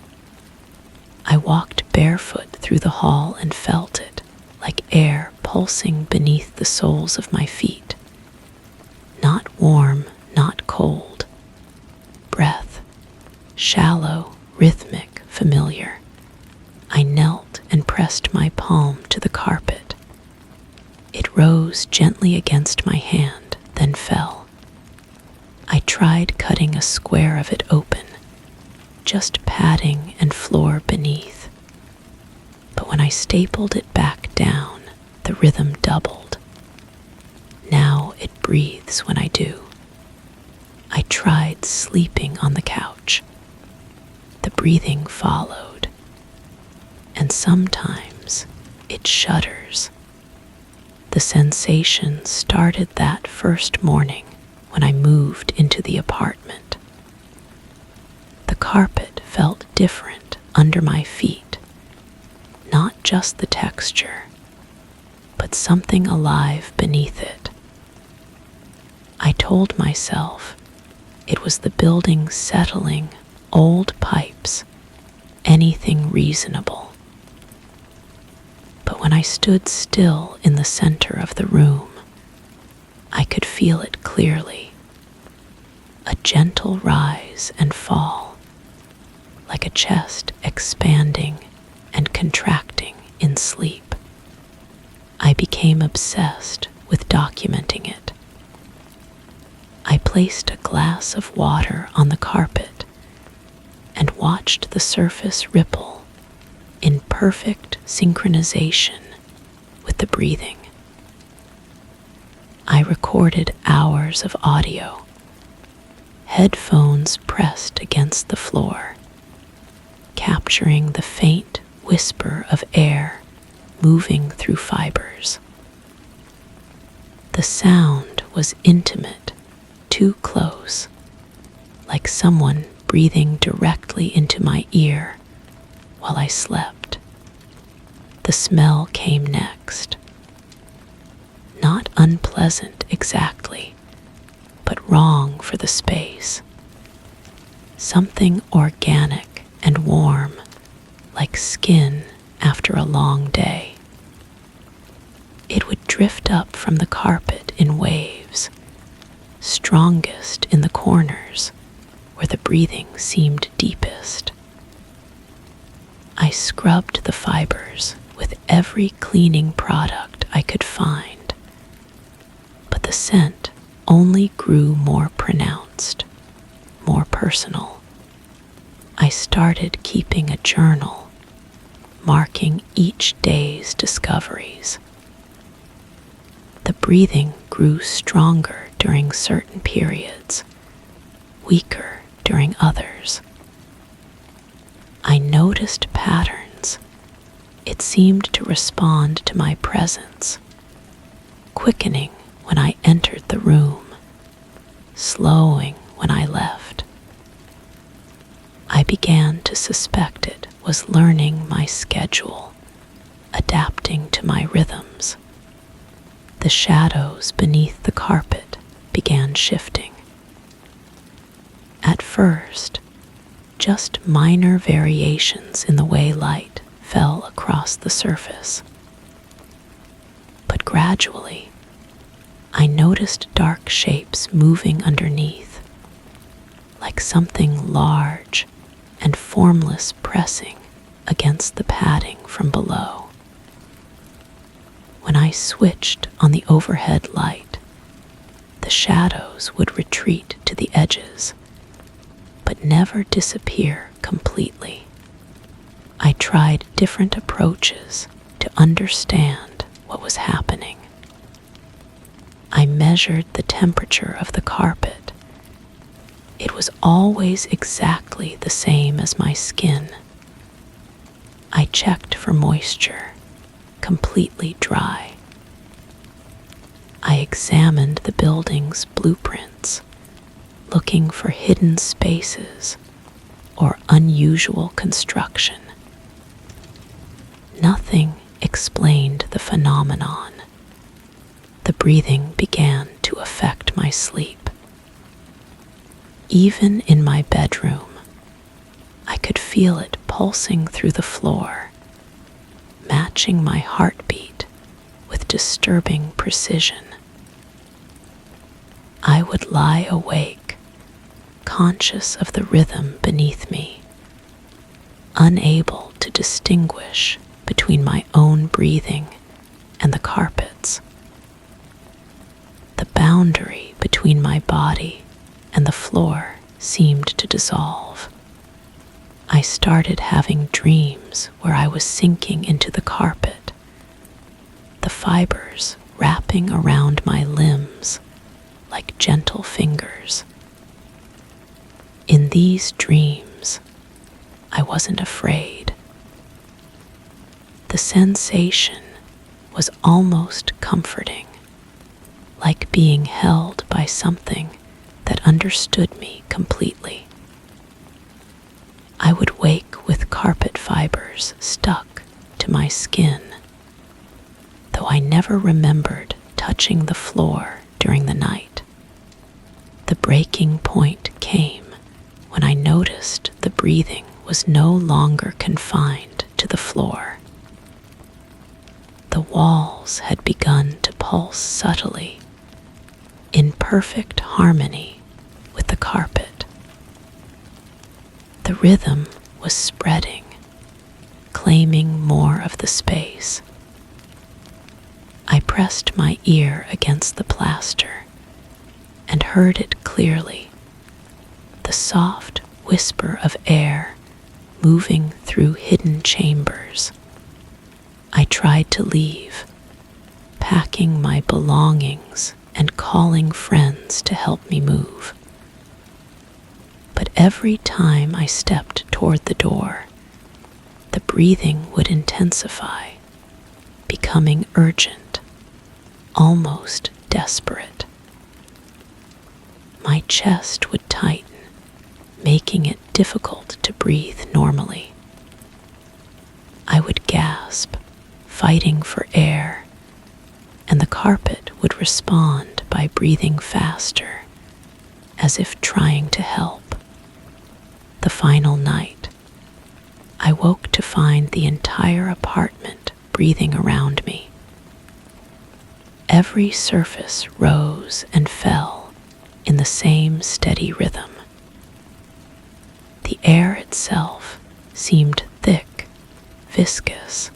I walked barefoot through the hall and felt it, like air pulsing beneath the soles of my feet. Not warm, not cold. Breath, shallow, rhythmic, familiar. I knelt and pressed my palm to the carpet. It rose gently against my hand, then fell. I tried cutting a square of it open, just padding and floor beneath. But when I stapled it back down, the rhythm doubled. Now it breathes when I do. I tried sleeping on the couch. The breathing followed, and sometimes it shudders. The sensation started that first morning when I moved into the apartment. The carpet felt different under my feet, not just the texture, but something alive beneath it. I told myself it was the building settling, old pipes, anything reasonable. But when I stood still in the center of the room, I could feel it clearly. A gentle rise and fall, like a chest expanding and contracting in sleep. I became obsessed with documenting it. I placed a glass of water on the carpet and watched the surface ripple in perfect synchronization with the breathing. I recorded hours of audio, headphones pressed against the floor, capturing the faint whisper of air moving through fibers. The sound was intimate, too close, like someone breathing directly into my ear while I slept. The smell came next. Not unpleasant exactly, but wrong for the space. Something organic and warm, like skin after a long day. It would drift up from the carpet in waves, strongest in the corners where the breathing seemed deepest. I scrubbed the fibers with every cleaning product I could find, but the scent only grew more pronounced, more personal. I started keeping a journal, marking each day's discoveries. The breathing grew stronger during certain periods, weaker during others. I noticed patterns. It seemed to respond to my presence, quickening when I entered the room, slowing when I left. I began to suspect it was learning my schedule, adapting to my rhythms. The shadows beneath the carpet began shifting. At first, just minor variations in the way light fell across the surface. But gradually, I noticed dark shapes moving underneath, like something large and formless pressing against the padding from below. When I switched on the overhead light, the shadows would retreat to the edges, but never disappear completely. I tried different approaches to understand what was happening. I measured the temperature of the carpet. It was always exactly the same as my skin. I checked for moisture, completely dry. I examined the building's blueprints, looking for hidden spaces or unusual construction. Nothing explained the phenomenon. The breathing began to affect my sleep. Even in my bedroom, I could feel it pulsing through the floor, matching my heartbeat with disturbing precision. I would lie awake, conscious of the rhythm beneath me, unable to distinguish between my own breathing and the carpet's. The boundary between my body and the floor seemed to dissolve. I started having dreams where I was sinking into the carpet, the fibers wrapping around my limbs like gentle fingers. In these dreams, I wasn't afraid. The sensation was almost comforting, like being held by something that understood me completely. I would wake with carpet fibers stuck to my skin, though I never remembered touching the floor during the night. The breaking point came when I noticed the breathing was no longer confined to the floor. The walls had begun to pulse subtly, in perfect harmony with the carpet. The rhythm was spreading, claiming more of the space. I pressed my ear against the plaster and heard it clearly, the soft whisper of air moving through hidden chambers. I tried to leave, packing my belongings and calling friends to help me move. But every time I stepped toward the door, the breathing would intensify, becoming urgent, almost desperate. My chest would tighten, making it difficult to breathe normally. I would gasp, fighting for air, and the carpet would respond by breathing faster, as if trying to help. The final night, I woke to find the entire apartment breathing around me. Every surface rose and fell in the same steady rhythm. The air itself seemed thick, viscous,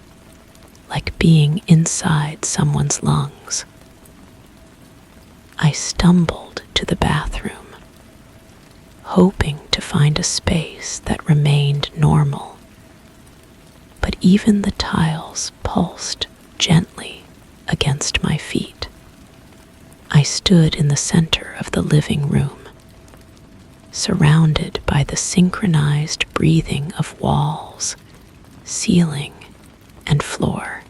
like being inside someone's lungs. I stumbled to the bathroom, hoping to find a space that remained normal. But even the tiles pulsed gently against my feet. I stood in the center of the living room, surrounded by the synchronized breathing of walls, ceiling, and floor.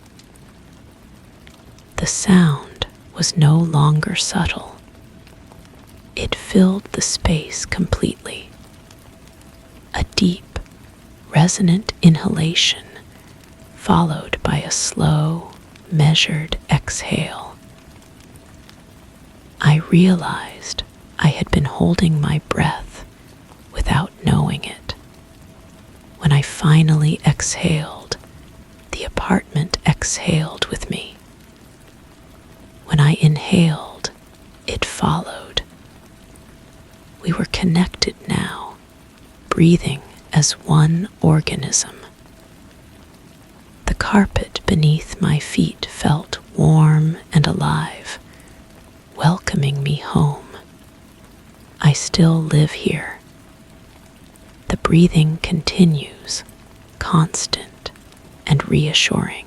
The sound was no longer subtle. It filled the space completely. A deep, resonant inhalation followed by a slow, measured exhale. I realized I had been holding my breath without knowing it. When I finally exhaled, the apartment exhaled with me. When I inhaled, it followed. We were connected now, breathing as one organism. The carpet beneath my feet felt warm and alive, welcoming me home. I still live here. The breathing continues, constant and reassuring.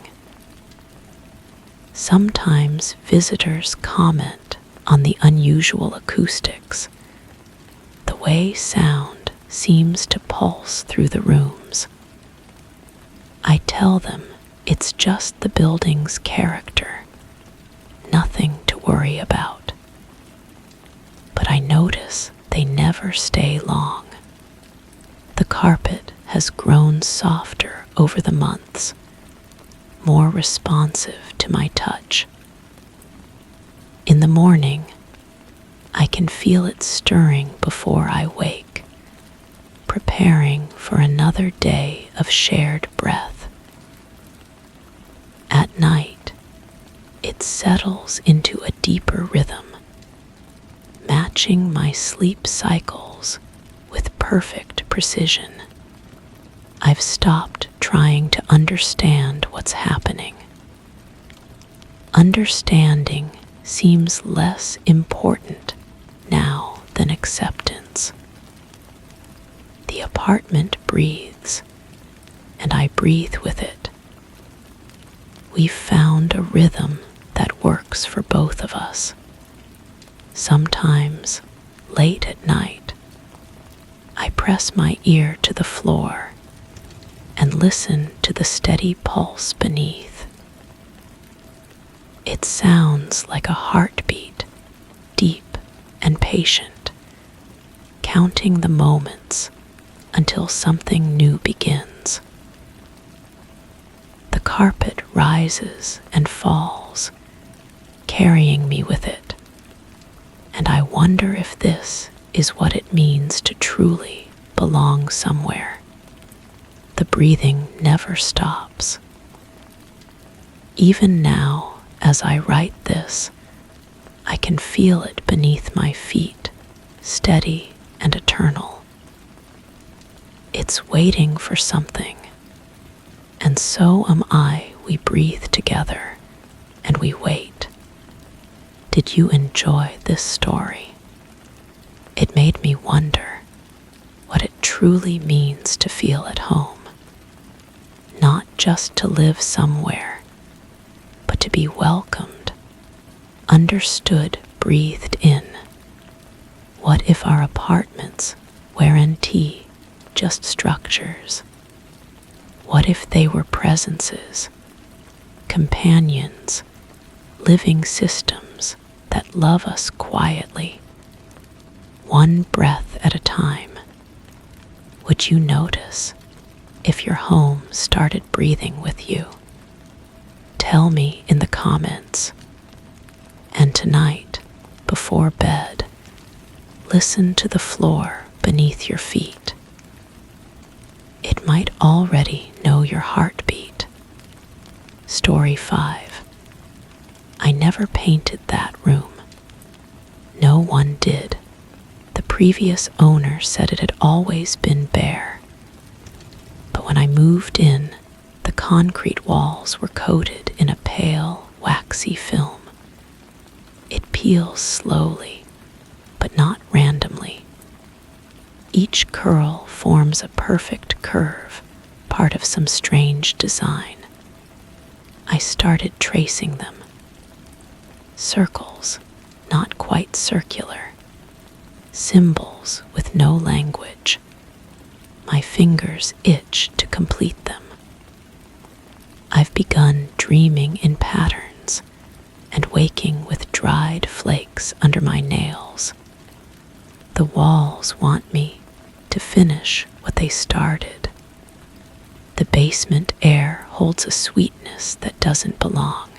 Sometimes visitors comment on the unusual acoustics, the way sound seems to pulse through the rooms. I tell them it's just the building's character, nothing to worry about. But I notice they never stay long. The carpet has grown softer over the months, more responsive to my touch. In the morning, I can feel it stirring before I wake, preparing for another day of shared breath. At night, it settles into a deeper rhythm, matching my sleep cycles with perfect precision. I've stopped trying to understand what's happening. Understanding seems less important now than acceptance. The apartment breathes, and I breathe with it. We've found a rhythm that works for both of us. Sometimes, late at night, I press my ear to the floor and listen to the steady pulse beneath. It sounds like a heartbeat, deep and patient, counting the moments until something new begins. The carpet rises and falls, carrying me with it, and I wonder if this is what it means to truly belong somewhere. The breathing never stops. Even now, as I write this, I can feel it beneath my feet, steady and eternal. It's waiting for something, and so am I. We breathe together, and we wait. Did you enjoy this story? It made me wonder what it truly means to feel at home. Not just to live somewhere, but to be welcomed, understood, breathed in. What if our apartments weren't just structures? What if they were presences, companions, living systems that love us quietly, one breath at a time? Would you notice if your home started breathing with you? Tell me in the comments. And tonight, before bed, listen to the floor beneath your feet. It might already know your heartbeat. Story 5. I never painted that room. No one did. The previous owner said it had always been bare. But when I moved in, the concrete walls were coated in a pale, waxy film. It peels slowly, but not randomly. Each curl forms a perfect curve, part of some strange design. I started tracing them. Circles, not quite circular. Symbols with no language. My fingers itch to complete them. I've begun dreaming in patterns and waking with dried flakes under my nails. The walls want me to finish what they started. The basement air holds a sweetness that doesn't belong.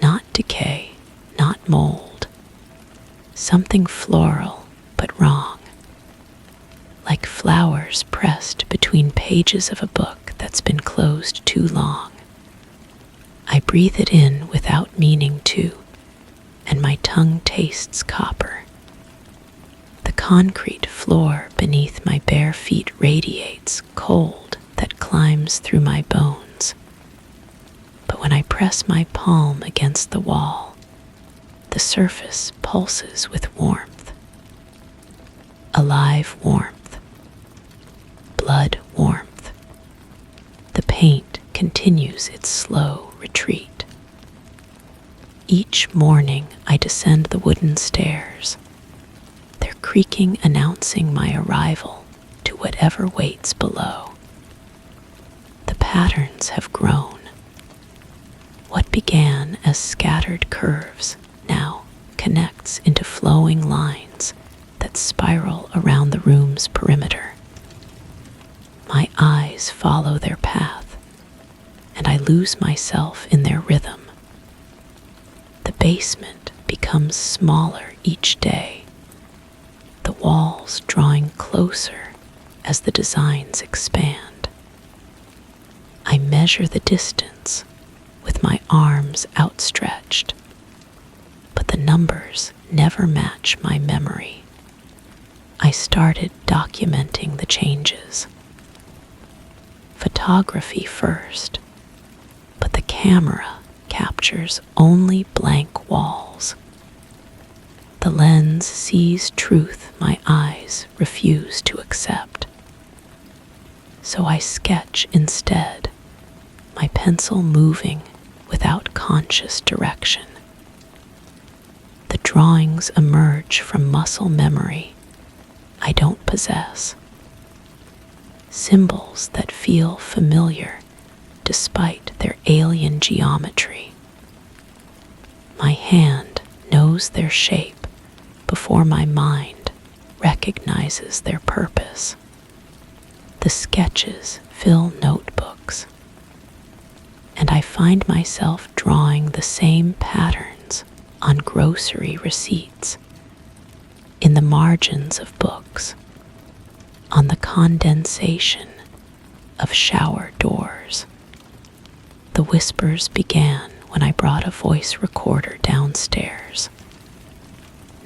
Not decay, not mold. Something floral but wrong. Like flowers pressed between pages of a book that's been closed too long. I breathe it in without meaning to, and my tongue tastes copper. The concrete floor beneath my bare feet radiates cold that climbs through my bones. But when I press my palm against the wall, the surface pulses with warmth. Alive warmth. Blood warmth. The paint continues its slow retreat. Each morning I descend the wooden stairs, their creaking announcing my arrival to whatever waits below. The patterns have grown. What began as scattered curves now connects into flowing lines that spiral around the room's perimeter. My eyes follow their path, and I lose myself in their rhythm. The basement becomes smaller each day, the walls drawing closer as the designs expand. I measure the distance with my arms outstretched, but the numbers never match my memory. I started documenting the changes. Photography first, but the camera captures only blank walls. The lens sees truth my eyes refuse to accept. So I sketch instead, my pencil moving without conscious direction. The drawings emerge from muscle memory I don't possess. Symbols that feel familiar despite their alien geometry. My hand knows their shape before my mind recognizes their purpose. The sketches fill notebooks, and I find myself drawing the same patterns on grocery receipts, in the margins of books, on the condensation of shower doors. The whispers began when I brought a voice recorder downstairs.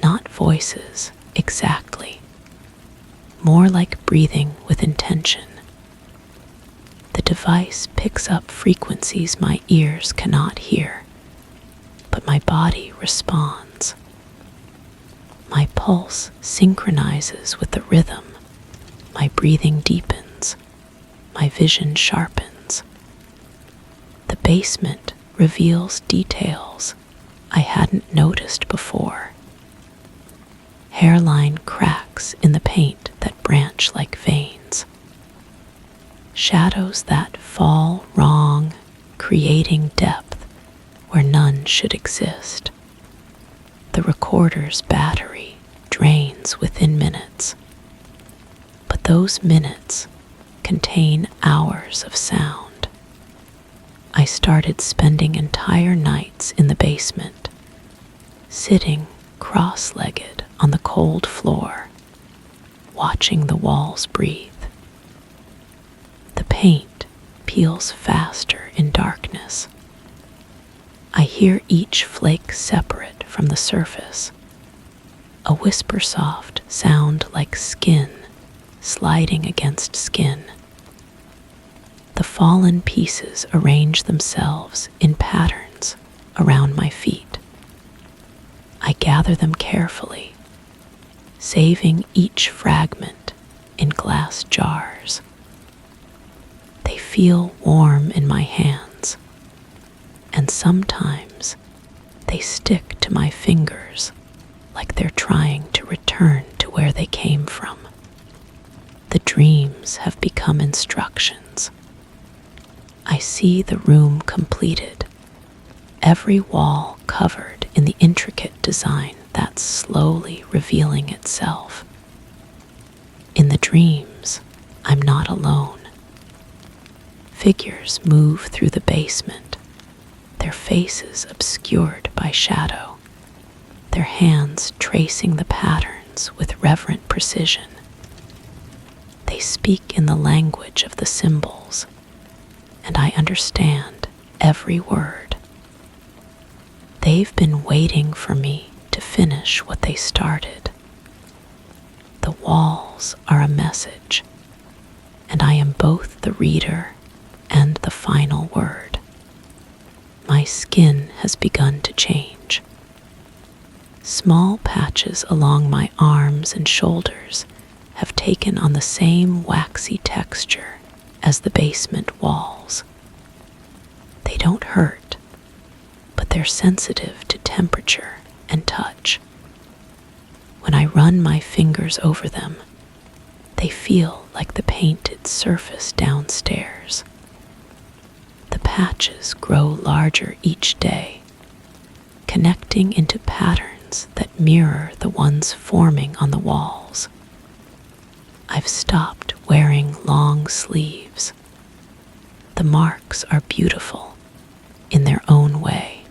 Not voices, exactly. More like breathing with intention. The device picks up frequencies my ears cannot hear, but my body responds. My pulse synchronizes with the rhythm. My breathing deepens. My vision sharpens. The basement reveals details I hadn't noticed before. Hairline cracks in the paint that branch like veins. Shadows that fall wrong, creating depth where none should exist. The recorder's battery drains within minutes, but those minutes contain hours of sound. I started spending entire nights in the basement, sitting cross-legged on the cold floor, watching the walls breathe. The paint peels faster in darkness. I hear each flake separate from the surface, a whisper-soft sound like skin sliding against skin. The fallen pieces arrange themselves in patterns around my feet. I gather them carefully, saving each fragment in glass jars. They feel warm in my hands, and sometimes they stick to my fingers like they're trying to return to where they came from. The dreams have become instructions. I see the room completed, every wall covered in the intricate design that's slowly revealing itself. In the dreams, I'm not alone. Figures move through the basement, their faces obscured by shadow, their hands tracing the patterns with reverent precision. They speak in the language of the symbols, and I understand every word. They've been waiting for me to finish what they started. The walls are a message, and I am both the reader and the final word. My skin has begun to change. Small patches along my arms and shoulders have taken on the same waxy texture as the basement walls. They don't hurt, but they're sensitive to temperature and touch. When I run my fingers over them, they feel like the painted surface downstairs. The patches grow larger each day, connecting into patterns that mirror the ones forming on the walls. I've stopped wearing long sleeves. The marks are beautiful in their own way.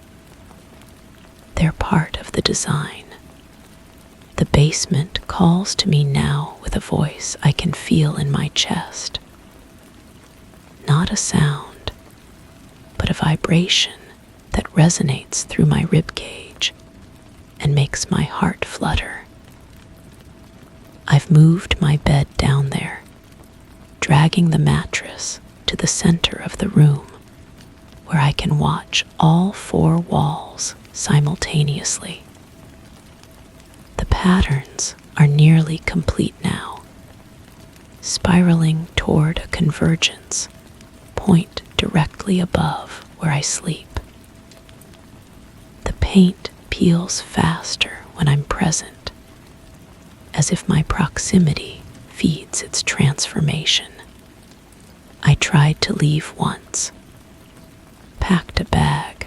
They're part of the design. The basement calls to me now with a voice I can feel in my chest. Not a sound, but a vibration that resonates through my ribcage and makes my heart flutter. I've moved my bed down there, dragging the mattress to the center of the room, where I can watch all 4 walls simultaneously. The patterns are nearly complete now, spiraling toward a convergence, point directly above where I sleep. The paint peels faster when I'm present, as if my proximity feeds its transformation. I tried to leave once, packed a bag,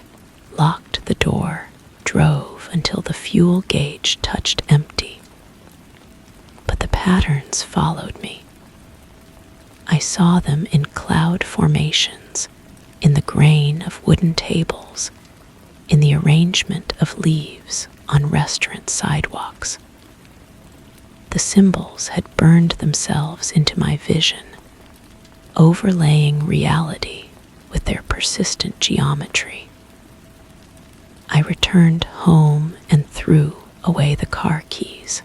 locked the door, drove until the fuel gauge touched empty. But the patterns followed me. I saw them in cloud formations, in the grain of wooden tables, in the arrangement of leaves on restaurant sidewalks. The symbols had burned themselves into my vision, overlaying reality with their persistent geometry. I returned home and threw away the car keys.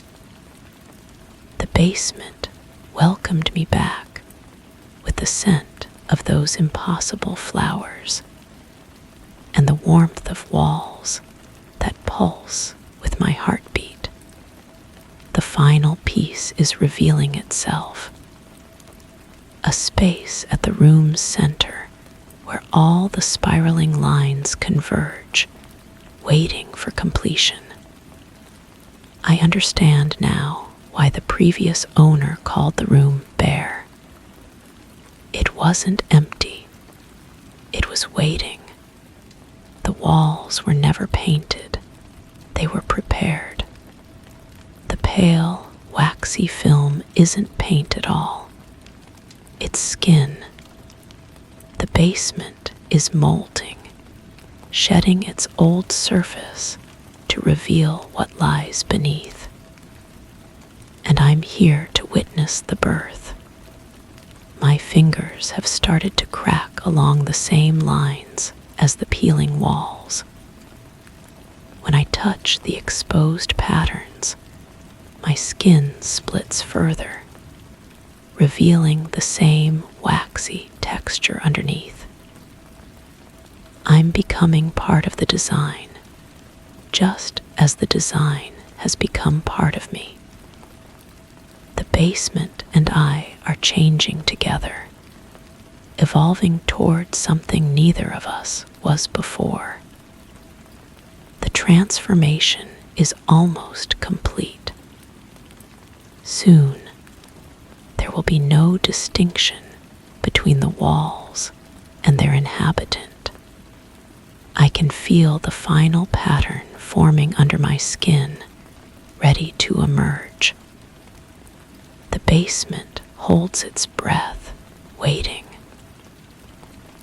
The basement welcomed me back with the scent of those impossible flowers and the warmth of walls that pulse with my heartbeat. The final piece is revealing itself, a space at the room's center where all the spiraling lines converge, waiting for completion. I understand now why the previous owner called the room bare. It wasn't empty. It was waiting. The walls were never painted. They were prepared. The pale, waxy film isn't paint at all. It's skin. The basement is molting, shedding its old surface to reveal what lies beneath. And I'm here to witness the birth. My fingers have started to crack along the same lines as the peeling walls. When I touch the exposed patterns, my skin splits further, revealing the same waxy texture underneath. I'm becoming part of the design, just as the design has become part of me. The basement and I are changing together, evolving towards something neither of us was before. The transformation is almost complete. Soon, there will be no distinction between the walls and their inhabitant. I can feel the final pattern forming under my skin, ready to emerge. The basement holds its breath, waiting.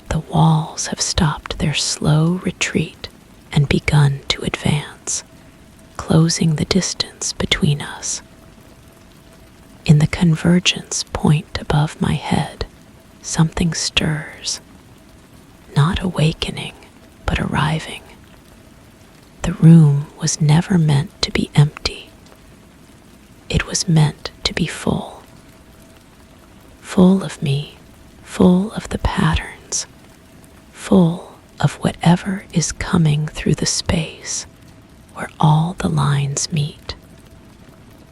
The walls have stopped their slow retreat and begun to advance, closing the distance between us. In the convergence point above my head, something stirs, not awakening, but arriving. The room was never meant to be empty. It was meant to be full. Full of me, full of the patterns, full of whatever is coming through the space where all the lines meet.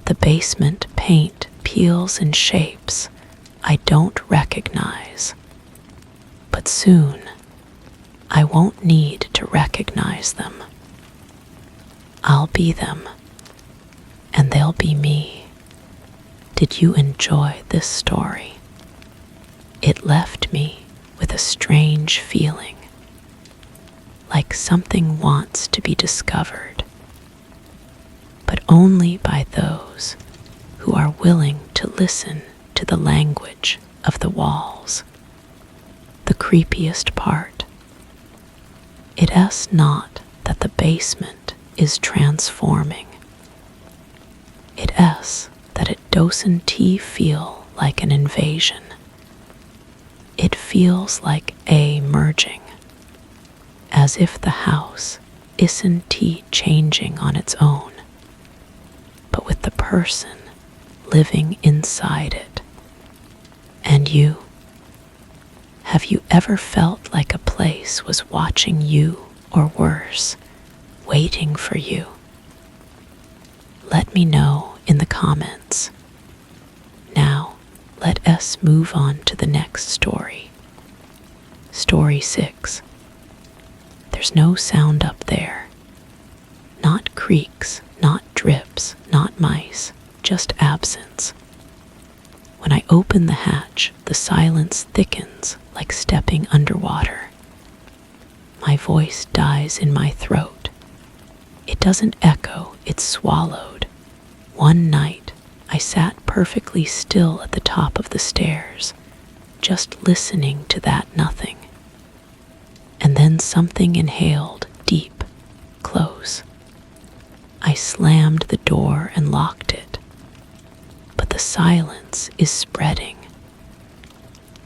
The basement paint peels and shapes I don't recognize, but soon I won't need to recognize them. I'll be them, and they'll be me. Did you enjoy this story? It left me with a strange feeling, like something wants to be discovered, but only by those who are willing to listen to the language of the walls. The creepiest part. It is not that the basement is transforming. It is that it doesn't feel like an invasion. It feels like a merging, as if the house isn't changing on its own, but with the person living inside it. And you? Have you ever felt like a place was watching you, or worse, waiting for you? Let me know in the comments. Now, let us move on to the next story. Story 6. There's no sound up there. Not creaks, not drips, not mice, just absence. When I open the hatch, the silence thickens like stepping underwater. My voice dies in my throat. It doesn't echo, it's swallowed. One night, I sat perfectly still at the top of the stairs, just listening to that nothing. And then something inhaled, deep, close. I slammed the door and locked it. But the silence is spreading.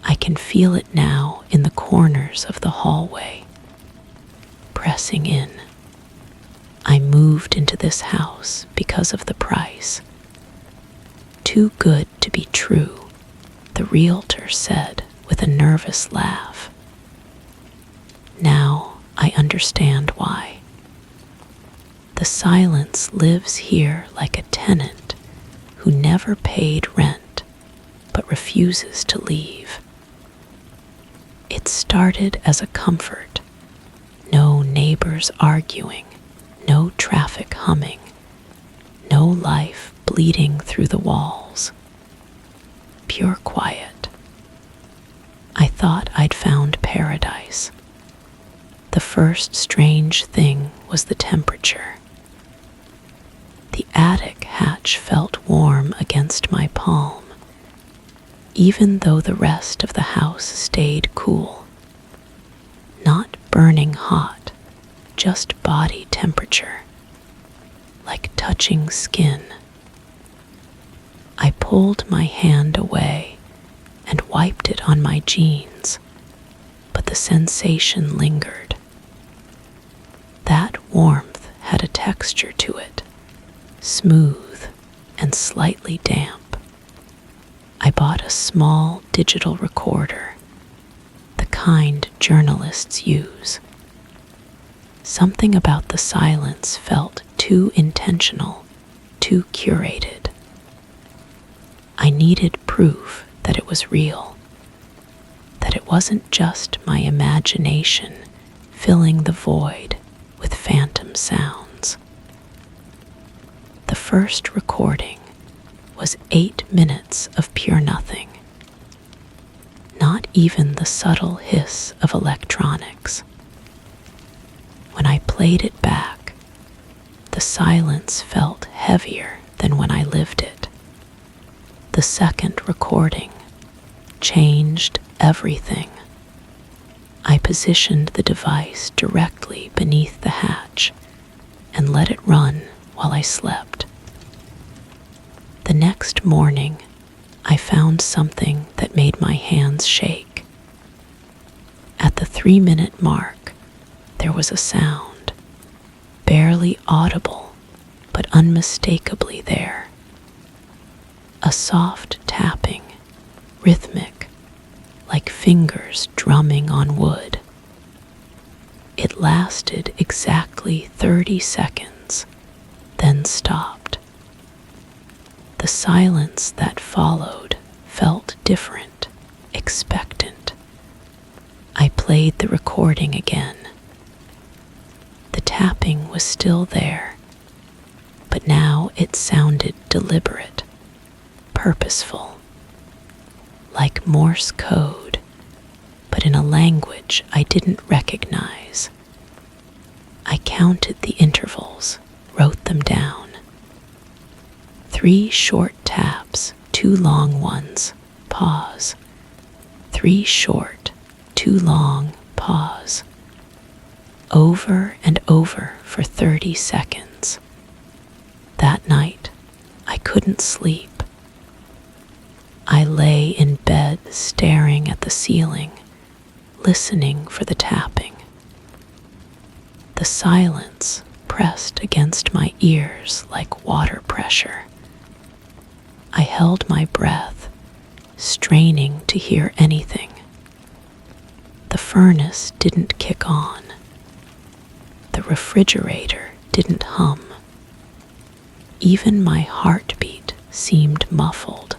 I can feel it now in the corners of the hallway, pressing in, I moved into this house because of the price. Too good to be true, the realtor said with a nervous laugh. Now I understand why. The silence lives here like a tenant who never paid rent but refuses to leave. It started as a comfort. No neighbors arguing, no traffic humming, no life bleeding through the walls. Pure quiet. I thought I'd found paradise. The first strange thing was the temperature. The attic hatch felt warm against my palm, even though the rest of the house stayed cool. Not burning hot, just body temperature, like touching skin. I pulled my hand away and wiped it on my jeans, but the sensation lingered. That warmth had a texture to it, smooth and slightly damp. I bought a small digital recorder, the kind journalists use. Something about the silence felt too intentional, too curated. I needed proof that it was real, that it wasn't just my imagination filling the void with phantom sounds. The first recording was 8 minutes of pure nothing. Not even the subtle hiss of electronics. When I played it back, the silence felt heavier than when I lived it. The second recording changed everything. I positioned the device directly beneath the hatch and let it run while I slept. The next morning, I found something that made my hands shake. At the 3-minute mark, there was a sound, barely audible, but unmistakably there. A soft tapping, rhythmic, like fingers drumming on wood. It lasted exactly 30 seconds, then stopped. The silence that followed felt different, expectant. I played the recording again. The tapping was still there, but now it sounded deliberate, purposeful, like Morse code, but in a language I didn't recognize. I counted the intervals, wrote them down. 3 short taps, 2 long ones, pause. 3 short, 2 long, pause. Over and over for 30 seconds. That night, I couldn't sleep. I lay in bed staring at the ceiling, listening for the tapping. The silence pressed against my ears like water pressure. I held my breath, straining to hear anything. The furnace didn't kick on. The refrigerator didn't hum. Even my heartbeat seemed muffled.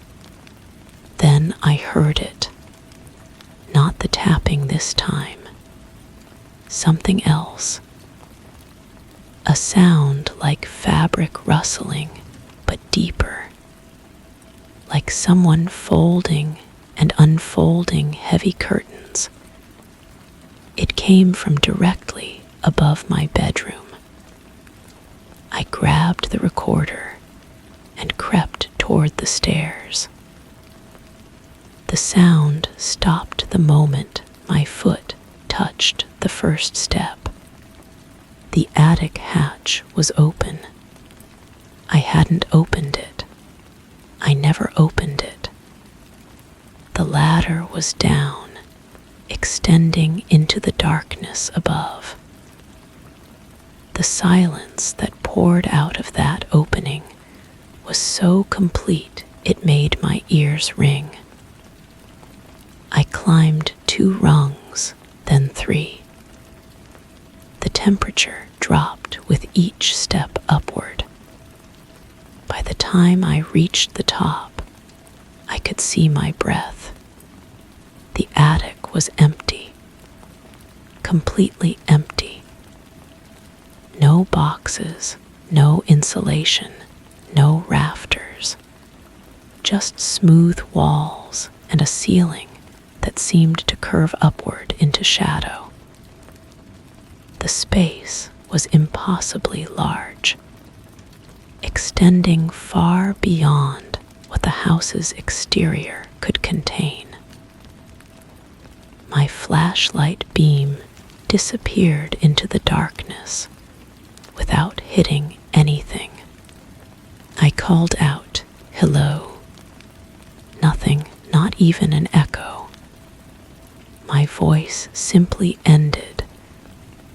Then I heard it. Not the tapping this time. Something else. A sound like fabric rustling, but deeper. Like someone folding and unfolding heavy curtains. It came from directly above my bedroom. I grabbed the recorder and crept toward the stairs. The sound stopped the moment my foot touched the first step. The attic hatch was open. I hadn't opened it. I never opened it. The ladder was down, extending into the darkness above. The silence that poured out of that opening was so complete it made my ears ring. I climbed 2 rungs, then 3. The temperature dropped with each step upward. By the time I reached the top, I could see my breath. The attic was empty, completely empty. No boxes, no insulation, no rafters, just smooth walls and a ceiling that seemed to curve upward into shadow. The space was impossibly large, extending far beyond what the house's exterior could contain. My flashlight beam disappeared into the darkness without hitting anything. I called out, "Hello." Nothing, not even an echo. My voice simply ended,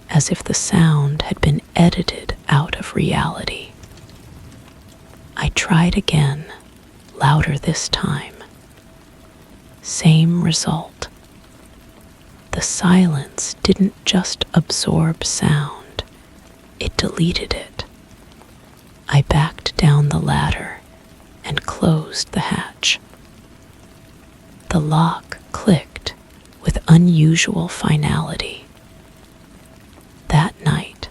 as if the sound had been edited out of reality. I tried again, louder this time. Same result. The silence didn't just absorb sound, it deleted it. I backed down the ladder and closed the hatch. The lock clicked with unusual finality. That night,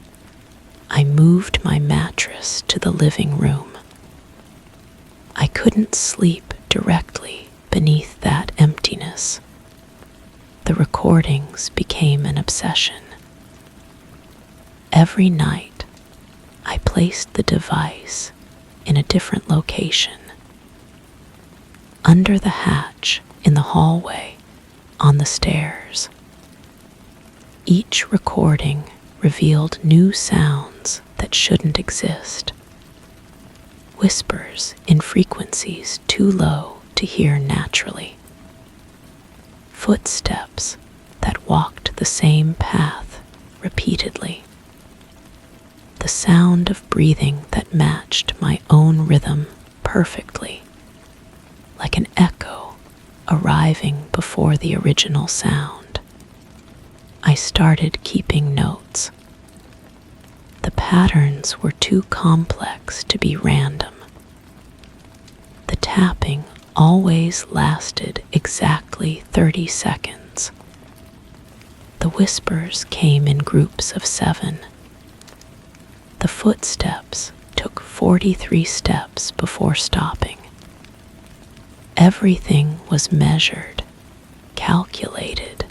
I moved my mattress to the living room. I couldn't sleep directly beneath that emptiness. The recordings became an obsession. Every night, I placed the device in a different location. Under the hatch, in the hallway, on the stairs. Each recording revealed new sounds that shouldn't exist. Whispers in frequencies too low to hear naturally. Footsteps that walked the same path repeatedly. The sound of breathing that matched my own rhythm perfectly, like an echo arriving before the original sound. I started keeping notes. The patterns were too complex to be random. The tapping always lasted exactly 30 seconds. The whispers came in groups of 7. The footsteps took 43 steps before stopping. Everything was measured, calculated,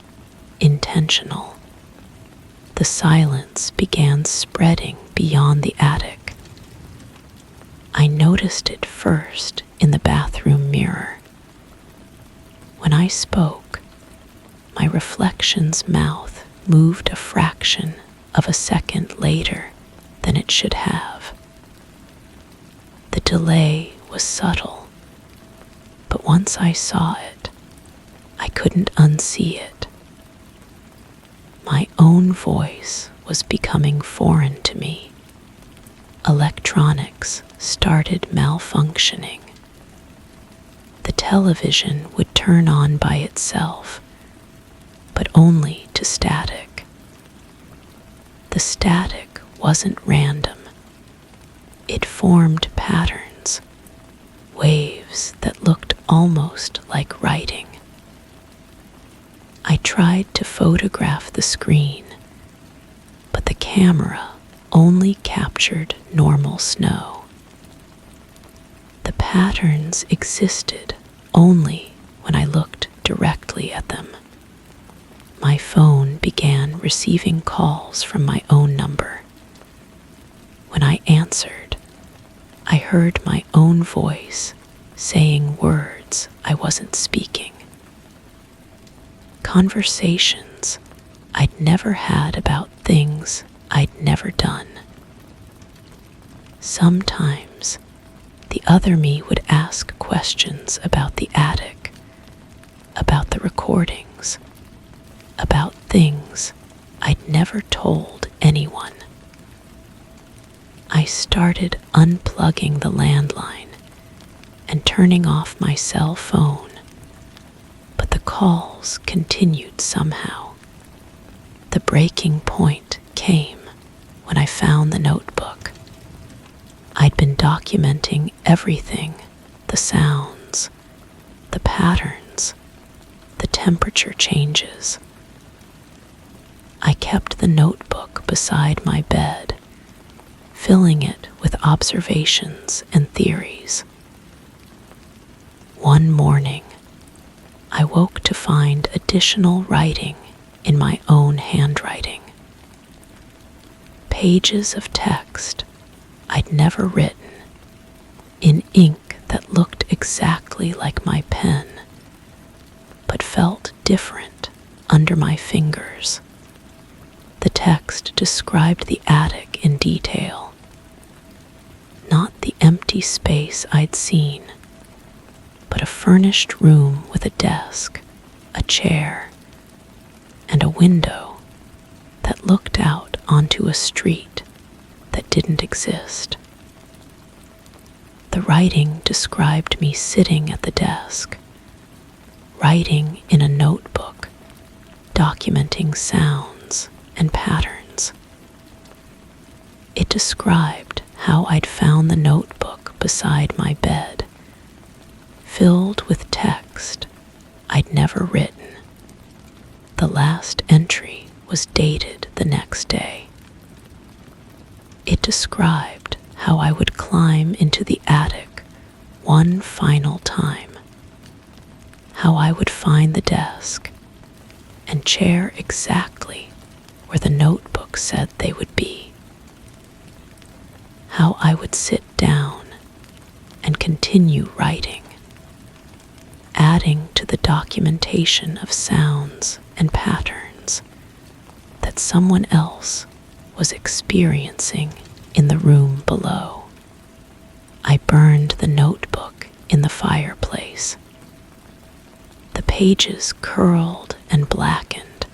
intentional. The silence began spreading beyond the attic. I noticed it first in the bathroom mirror. When I spoke, my reflection's mouth moved a fraction of a second later than it should have. The delay was subtle, but once I saw it, I couldn't unsee it. My own voice was becoming foreign to me. Electronics started malfunctioning. The television would turn on by itself, but only to static. The static wasn't random. It formed patterns, waves that looked almost like writing. I tried to photograph the screen, but the camera only captured normal snow. The patterns existed only when I looked directly at them. My phone began receiving calls from my own number. When I answered, I heard my own voice saying words I wasn't speaking. Conversations I'd never had about things I'd never done. Sometimes the other me would ask questions about the attic, about the recordings, about things I'd never told anyone. started unplugging the landline and turning off my cell phone, but the calls continued somehow. The breaking point came when I found the notebook. I'd been documenting everything: the sounds, the patterns, the temperature changes. I kept the notebook beside my bed, filling it with observations and theories. One morning, I woke to find additional writing in my own handwriting. Pages of text I'd never written, in ink that looked exactly like my pen, but felt different under my fingers. The text described the attic in detail, not the empty space I'd seen, but a furnished room with a desk, a chair, and a window that looked out onto a street that didn't exist. The writing described me sitting at the desk, writing in a notebook, documenting sounds and patterns. It described how I'd found the notebook beside my bed, filled with text I'd never written. The last entry was dated the next day. It described how I would climb into the attic one final time, how I would find the desk and chair exactly where the notebook said they would be, how I would sit down and continue writing, adding to the documentation of sounds and patterns that someone else was experiencing in the room below. I burned the notebook in the fireplace. The pages curled and blackened,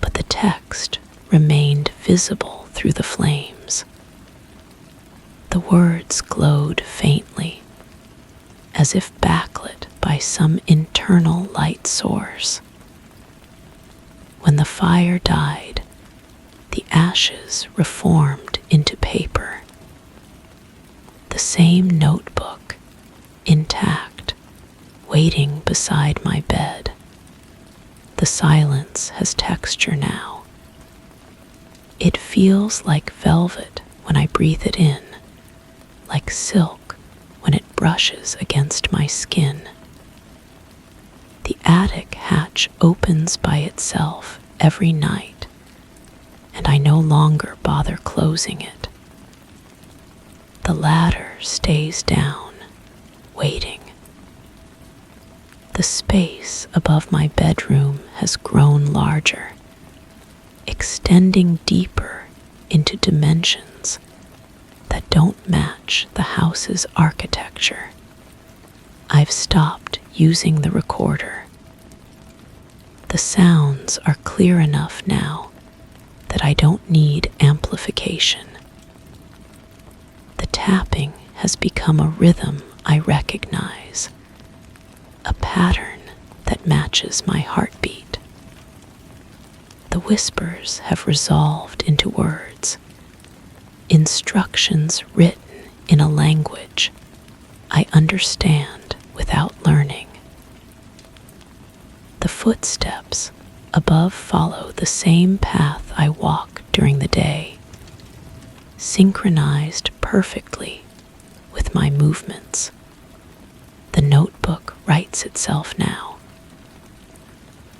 but the text remained visible through the flames. The words glowed faintly, as if backlit by some internal light source. When the fire died, the ashes reformed into paper. The same notebook, intact, waiting beside my bed. The silence has texture now. It feels like velvet when I breathe it in, like silk when it brushes against my skin. The attic hatch opens by itself every night, and I no longer bother closing it. The ladder stays down, waiting. The space above my bedroom has grown larger, extending deeper into dimensions that don't match the house's architecture. I've stopped using the recorder. The sounds are clear enough now that I don't need amplification. The tapping has become a rhythm I recognize, a pattern that matches my heartbeat. The whispers have resolved into words, instructions written in a language I understand without learning. The footsteps above follow the same path I walk during the day, synchronized perfectly with my movements. The notebook writes itself now.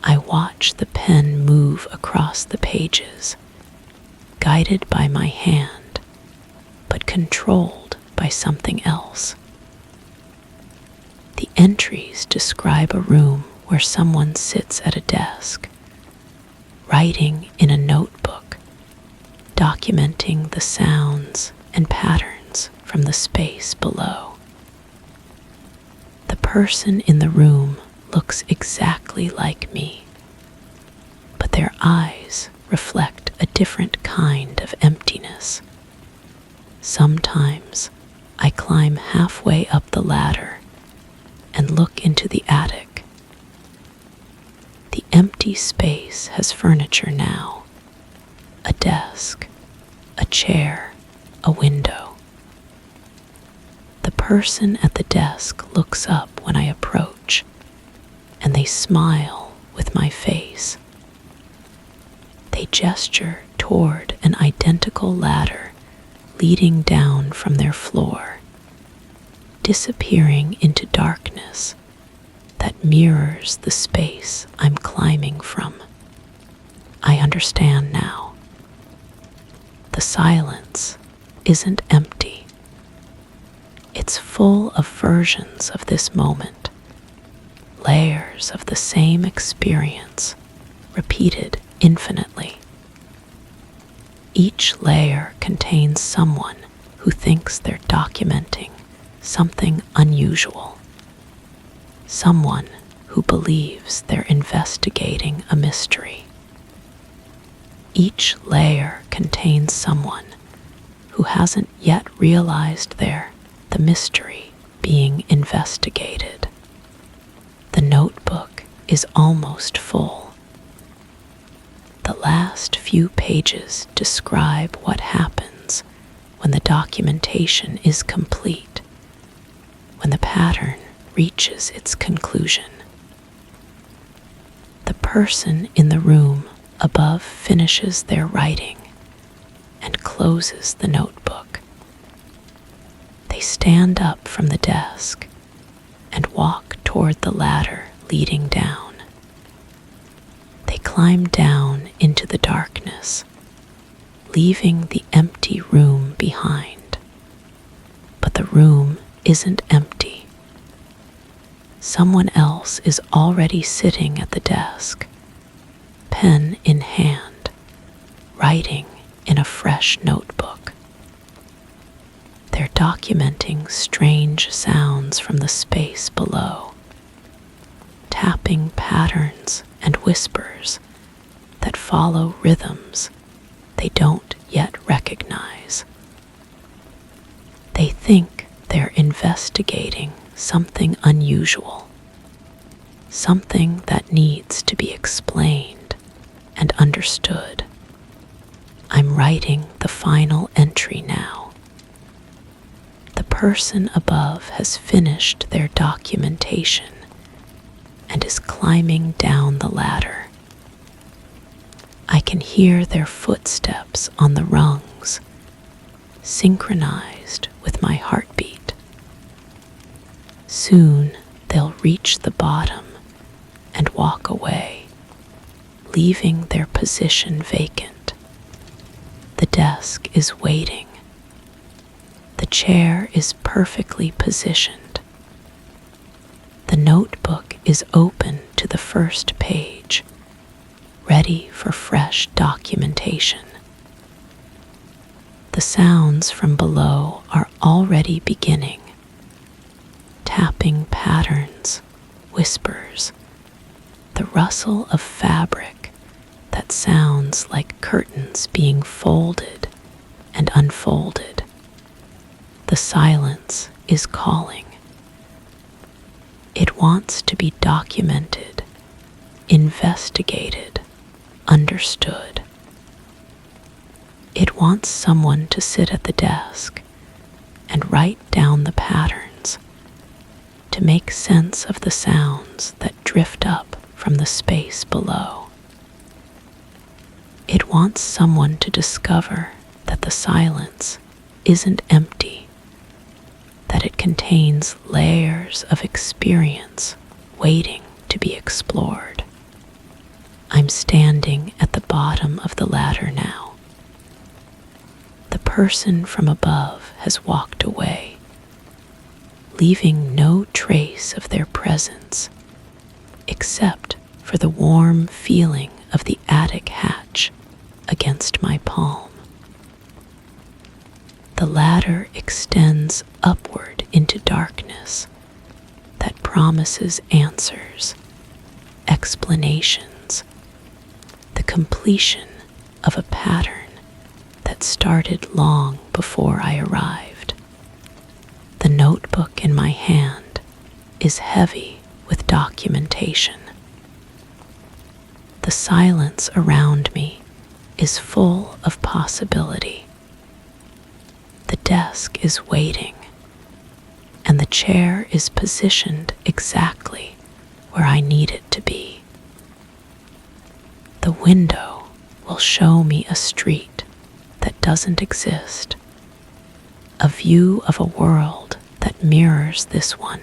I watch the pen move across the pages, guided by my hand, but controlled by something else. The entries describe a room where someone sits at a desk, writing in a notebook, documenting the sounds and patterns from the space below. The person in the room looks exactly like me, but their eyes reflect a different kind of emptiness, Sometimes I climb halfway up the ladder and look into the attic. The empty space has furniture now: a desk, a chair, a window. The person at the desk looks up when I approach, and they smile with my face. They gesture toward an identical ladder leading down from their floor, disappearing into darkness that mirrors the space I'm climbing from. I understand now. The silence isn't empty. It's full of versions of this moment, layers of the same experience, repeated infinitely. Each layer contains someone who thinks they're documenting something unusual, someone who believes they're investigating a mystery. Each layer contains someone who hasn't yet realized they're the mystery being investigated. The notebook is almost full. The last few pages describe what happens when the documentation is complete, when the pattern reaches its conclusion. The person in the room above finishes their writing and closes the notebook. They stand up from the desk and walk toward the ladder leading down. They climb down into the darkness, leaving the empty room behind. But the room isn't empty. Someone else is already sitting at the desk, pen in hand, writing in a fresh notebook. They're documenting strange sounds from the space below, tapping patterns and whispers that follow rhythms they don't yet recognize. They think they're investigating something unusual, something that needs to be explained and understood. I'm writing the final entry now. The person above has finished their documentation and is climbing down the ladder. I can hear their footsteps on the rungs, synchronized with my heartbeat. Soon they'll reach the bottom and walk away, leaving their position vacant. The desk is waiting. The chair is perfectly positioned. The notebook is open to the first page, ready for fresh documentation. The sounds from below are already beginning. Tapping patterns, whispers, the rustle of fabric that sounds like curtains being folded and unfolded. The silence is calling. It wants to be documented, investigated, understood. It wants someone to sit at the desk and write down the patterns, to make sense of the sounds that drift up from the space below. It wants someone to discover that the silence isn't empty, that it contains layers of experience waiting to be explored. I'm standing at the bottom of the ladder now. The person from above has walked away, leaving no trace of their presence, except for the warm feeling of the attic hatch against my palm. The ladder extends upward into darkness that promises answers, explanations, the completion of a pattern that that started long before I arrived. The notebook in my hand is heavy with documentation. The silence around me is full of possibility. The desk is waiting, and the chair is positioned exactly where I need it to be. The window will show me a street that doesn't exist, a view of a world that mirrors this one,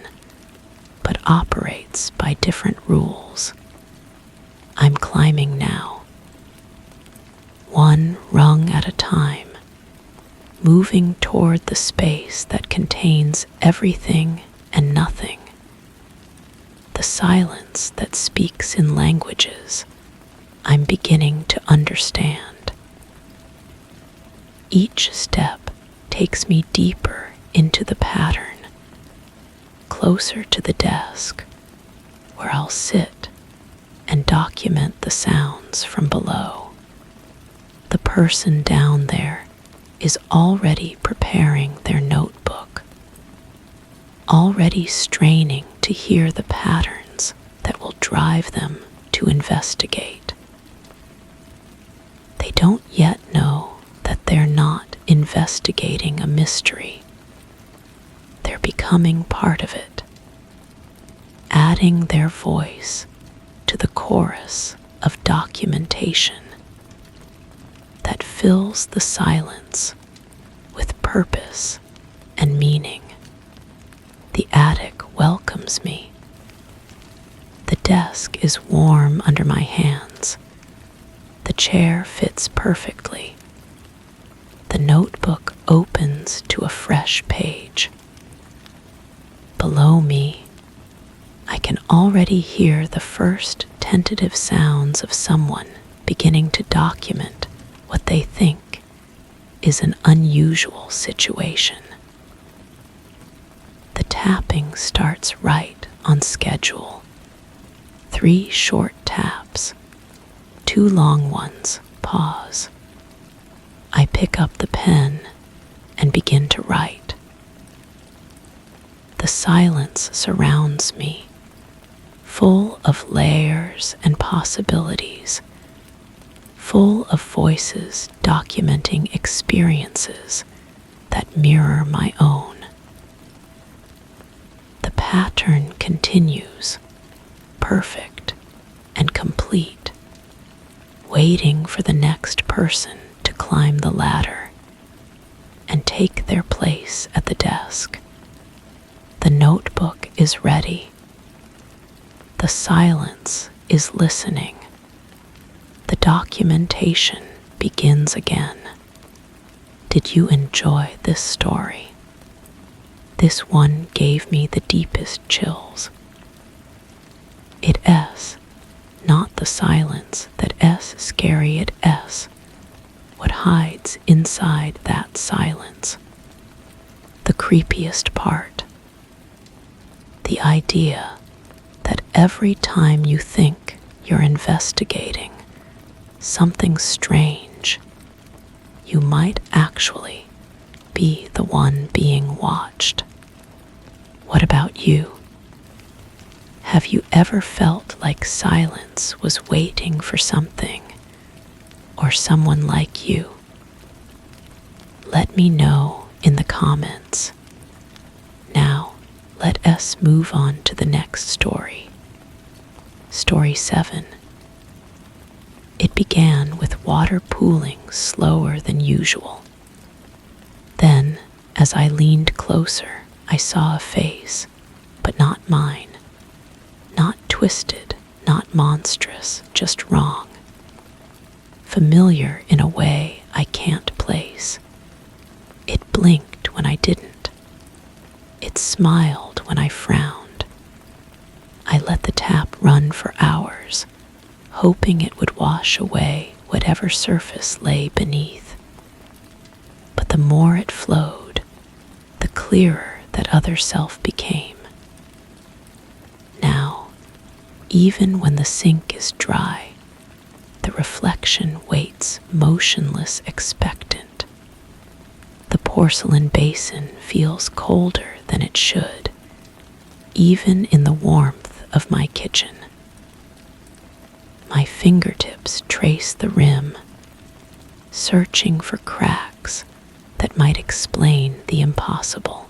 but operates by different rules. I'm climbing now, one rung at a time, moving toward the space that contains everything and nothing, the silence that speaks in languages I'm beginning to understand. Each step takes me deeper into the pattern, closer to the desk, where I'll sit and document the sounds from below. The person down there is already preparing their notebook, already straining to hear the patterns that will drive them to investigate. They don't yet know that they're not investigating a mystery. They're becoming part of it, adding their voice to the chorus of documentation that fills the silence with purpose and meaning. The attic welcomes me. The desk is warm under my hands. The chair fits perfectly. The notebook opens to a fresh page. Below me, I can already hear the first tentative sounds of someone beginning to document what they think is an unusual situation. The tapping starts right on schedule. 3 short taps, 2 long ones pause. I pick up the pen and begin to write. The silence surrounds me, full of layers and possibilities, full of voices documenting experiences that mirror my own. The pattern continues, perfect and complete, waiting for the next person to climb the ladder and take their place at the desk. The notebook is ready. The silence is listening. The documentation begins again. Did you enjoy this story? This one gave me the deepest chills. It S, not the silence that S scary it S, what hides inside that silence. The creepiest part. The idea that every time you think you're investigating something strange, you might actually be the one being watched. What about you? Have you ever felt like silence was waiting for something or someone like you? Let me know in the comments. Now, let us move on to the next story. Story 7. It began with water pooling slower than usual. Then, as I leaned closer, I saw a face, but not mine. Not twisted, not monstrous, just wrong. Familiar in a way I can't place. It blinked when I didn't. It smiled when I frowned. I let the tap run for hours, hoping it would wash away whatever surface lay beneath. But the more it flowed, the clearer that other self became. Now, even when the sink is dry, the reflection waits motionless, expectant. porcelain basin feels colder than it should, even in the warmth of my kitchen. My fingertips trace the rim, searching for cracks that might explain the impossible.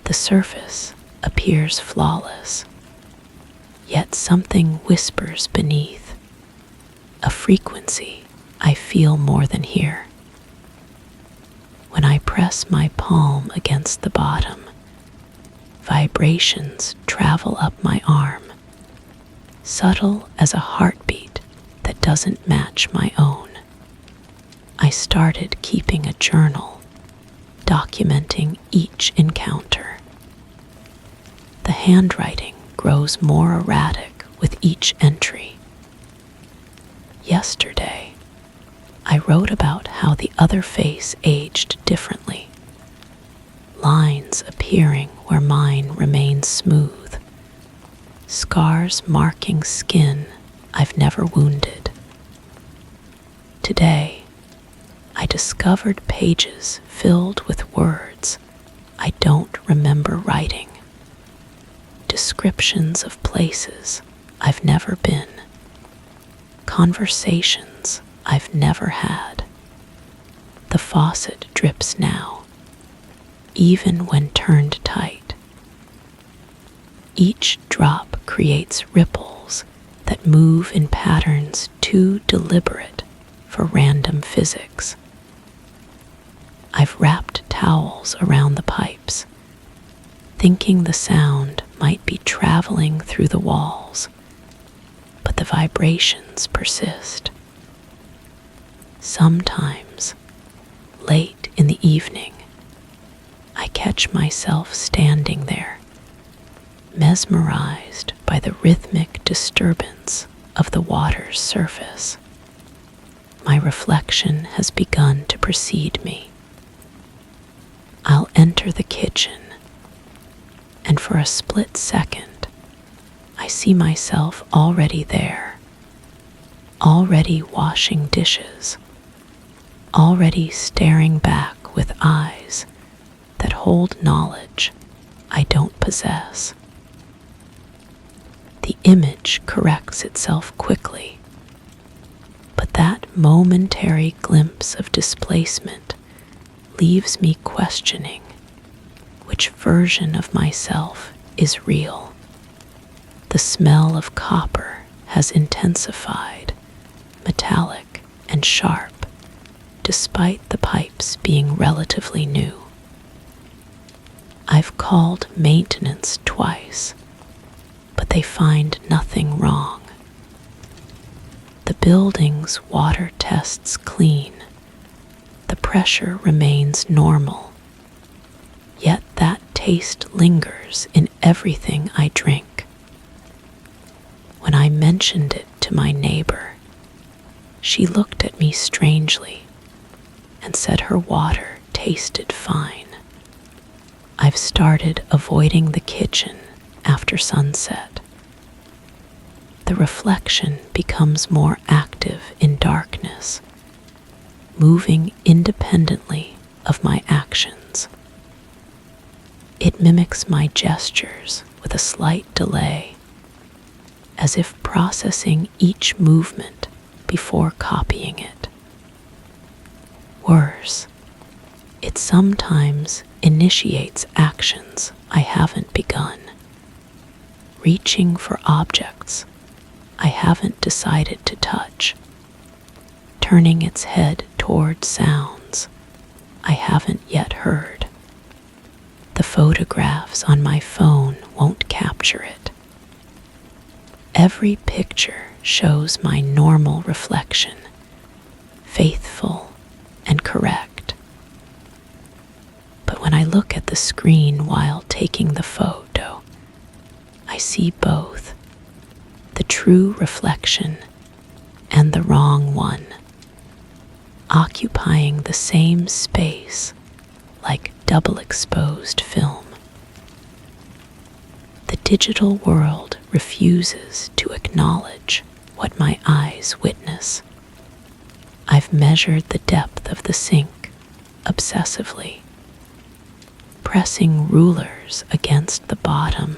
The surface appears flawless, yet something whispers beneath, a frequency I feel more than hear. When I press my palm against the bottom, vibrations travel up my arm, subtle as a heartbeat that doesn't match my own. I started keeping a journal, documenting each encounter. The handwriting grows more erratic with each entry. Yesterday, I wrote about how the other face aged differently, lines appearing where mine remained smooth, scars marking skin I've never wounded. Today, I discovered pages filled with words I don't remember writing, descriptions of places I've never been, conversations I've never had. The faucet drips now, even when turned tight. Each drop creates ripples that move in patterns too deliberate for random physics. I've wrapped towels around the pipes, thinking the sound might be traveling through the walls, but the vibrations persist. Sometimes, late in the evening, I catch myself standing there, mesmerized by the rhythmic disturbance of the water's surface. My reflection has begun to precede me. I'll enter the kitchen, and for a split second, I see myself already there, already washing dishes, already staring back with eyes that hold knowledge I don't possess. The image corrects itself quickly, but that momentary glimpse of displacement leaves me questioning which version of myself is real. The smell of copper has intensified, metallic and sharp, despite the pipes being relatively new. I've called maintenance twice, but they find nothing wrong. The building's water tests clean. The pressure remains normal, yet that taste lingers in everything I drink. When I mentioned it to my neighbor, she looked at me strangely and said her water tasted fine. I've started avoiding the kitchen after sunset. The reflection becomes more active in darkness, moving independently of my actions. It mimics my gestures with a slight delay, as if processing each movement before copying it. Worse, it sometimes initiates actions I haven't begun, reaching for objects I haven't decided to touch, turning its head toward sounds I haven't yet heard. The photographs on my phone won't capture it. Every picture shows my normal reflection, faithful and correct. But when I look at the screen while taking the photo, I see both the true reflection and the wrong one, occupying the same space like double-exposed film. The digital world refuses to acknowledge what my eyes witness. I've measured the depth of the sink obsessively, pressing rulers against the bottom,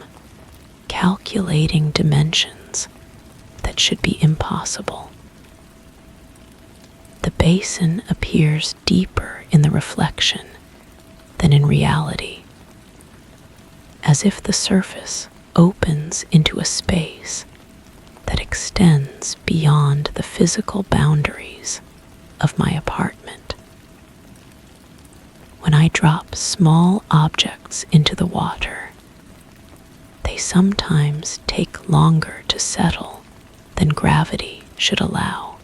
calculating dimensions that should be impossible. The basin appears deeper in the reflection than in reality, as if the surface opens into a space that extends beyond the physical boundaries of my apartment. When I drop small objects into the water, they sometimes take longer to settle than gravity should allow.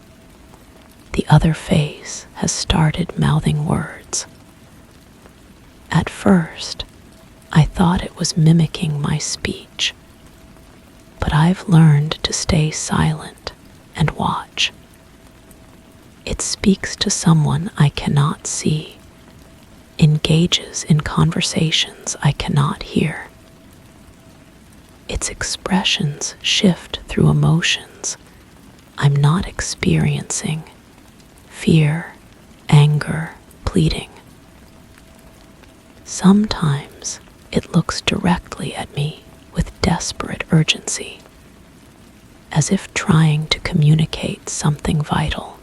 The other face has started mouthing words. At first, I thought it was mimicking my speech, but I've learned to stay silent and watch. It speaks to someone I cannot see, engages in conversations I cannot hear. Its expressions shift through emotions I'm not experiencing: fear, anger, pleading. Sometimes it looks directly at me with desperate urgency, as if trying to communicate something vital.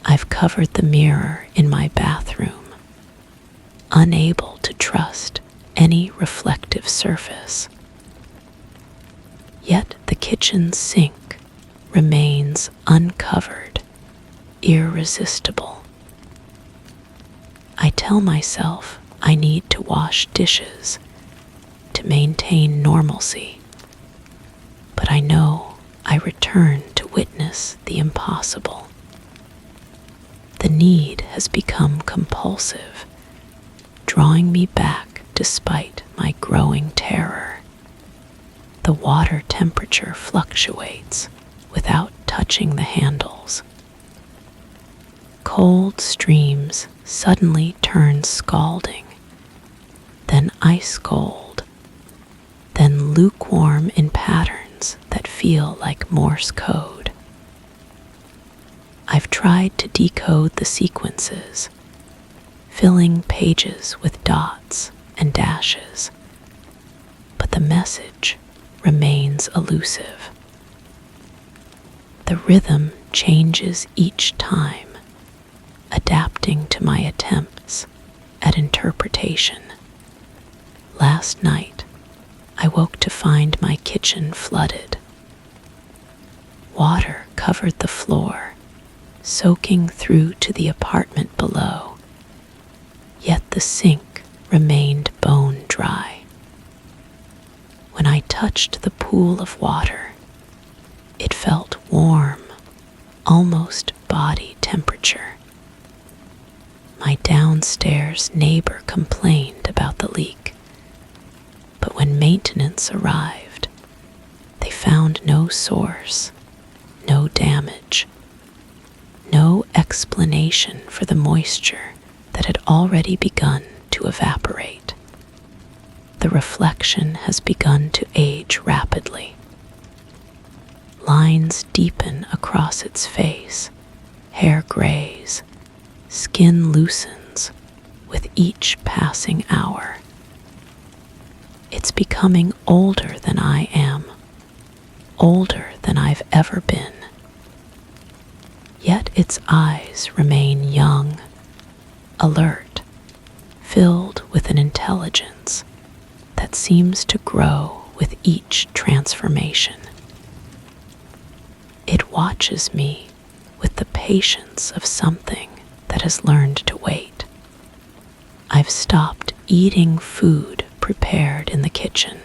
I've covered the mirror in my bathroom, unable to trust any reflective surface. Yet the kitchen sink remains uncovered, irresistible. I tell myself I need to wash dishes to maintain normalcy, but I know I return to witness the impossible. The need has become compulsive, drawing me back despite my growing terror. The water temperature fluctuates without touching the handles. Cold streams suddenly turn scalding, then ice cold, then lukewarm in patterns that feel like Morse code. I've tried to decode the sequences, filling pages with dots and dashes, but the message remains elusive. The rhythm changes each time, adapting to my attempts at interpretation. Last night, I woke to find my kitchen flooded. Water covered the floor, soaking through to the apartment below, yet the sink remained bone dry. When I touched the pool of water, it felt warm, almost body temperature. My downstairs neighbor complained about the leak, but when maintenance arrived, they found no source, no damage, no explanation for the moisture that had already begun to evaporate. The reflection has begun to age rapidly. Lines deepen across its face, hair grays, skin loosens with each passing hour. It's becoming older than I am, older than I've ever been. Yet its eyes remain young, alert, filled with an intelligence that seems to grow with each transformation. It watches me with the patience of something that has learned to wait. I've stopped eating food prepared in the kitchen.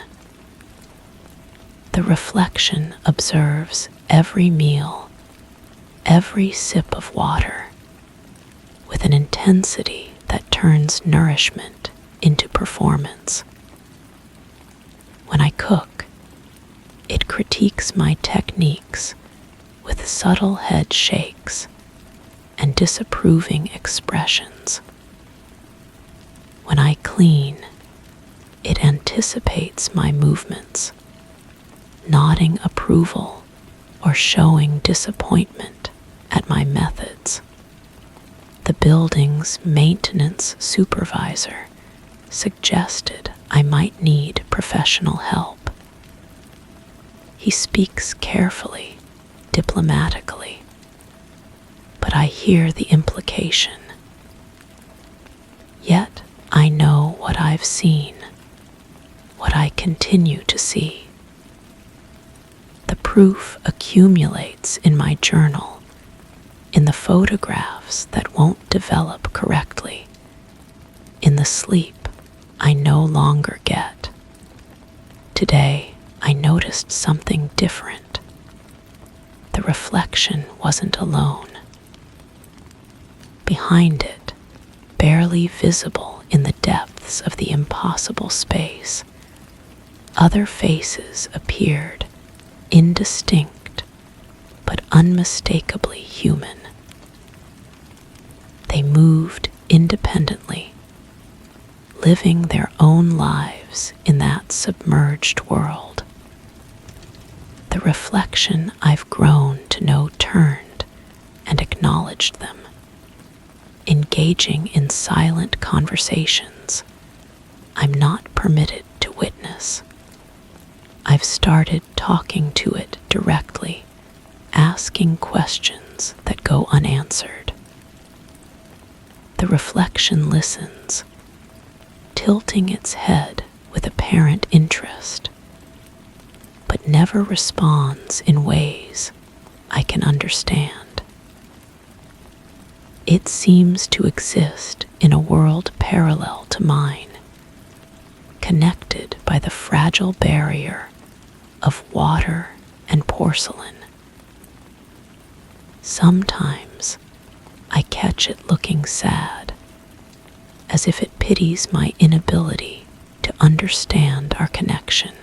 The reflection observes every meal, every sip of water, with an intensity that turns nourishment into performance. When I cook, it critiques my techniques with subtle head shakes and disapproving expressions. When I clean, it anticipates my movements, nodding approval or showing disappointment at my methods. The building's maintenance supervisor suggested I might need professional help. He speaks carefully, diplomatically, but I hear the implication. Yet I know what I've seen, what I continue to see. The proof accumulates in my journal, in the photographs that won't develop correctly, in the sleep I no longer get. Today, I noticed something different. The reflection wasn't alone. Behind it, barely visible in the depths of the impossible space, other faces appeared, indistinct but unmistakably human. They moved independently, living their own lives in that submerged world. The reflection I've grown to know turned and acknowledged them, engaging in silent conversations I'm not permitted to witness. I've started talking to it directly, asking questions that go unanswered. The reflection listens, tilting its head with apparent interest, but never responds in ways I can understand. It seems to exist in a world parallel to mine, connected by the fragile barrier of water and porcelain. Sometimes I catch it looking sad, as if it pities my inability to understand our connection.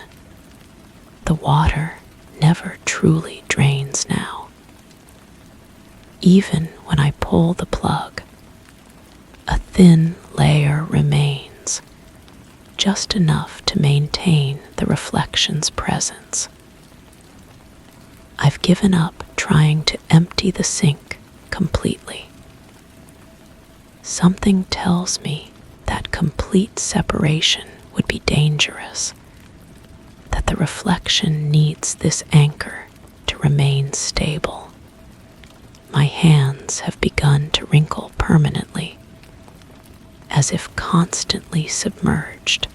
The water never truly drains now. Even when I pull the plug, a thin layer remains, just enough to maintain the reflection's presence. I've given up trying to empty the sink completely. Something tells me that complete separation would be dangerous, that the reflection needs this anchor to remain stable. My hands have begun to wrinkle permanently, as if constantly submerged.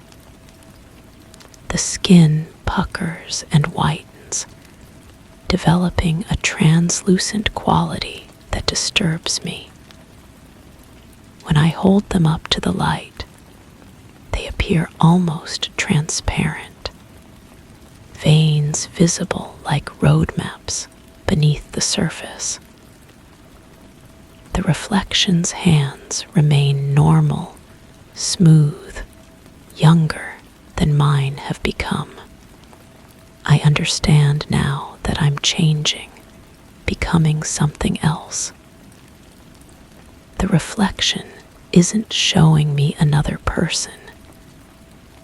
The skin puckers and whitens, developing a translucent quality that disturbs me. When I hold them up to the light, they appear almost transparent, veins visible like road maps beneath the surface. The reflection's hands remain normal, smooth, younger than mine have become. I understand now that I'm changing, becoming something else. The reflection isn't showing me another person.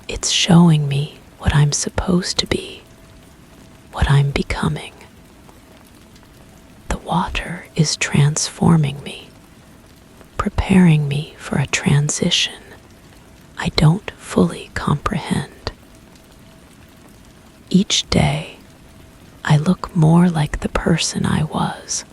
It's showing me what I'm supposed to be, what I'm becoming. The water is transforming me, preparing me for a transition I don't fully comprehend. Each day, I look more like the person I was,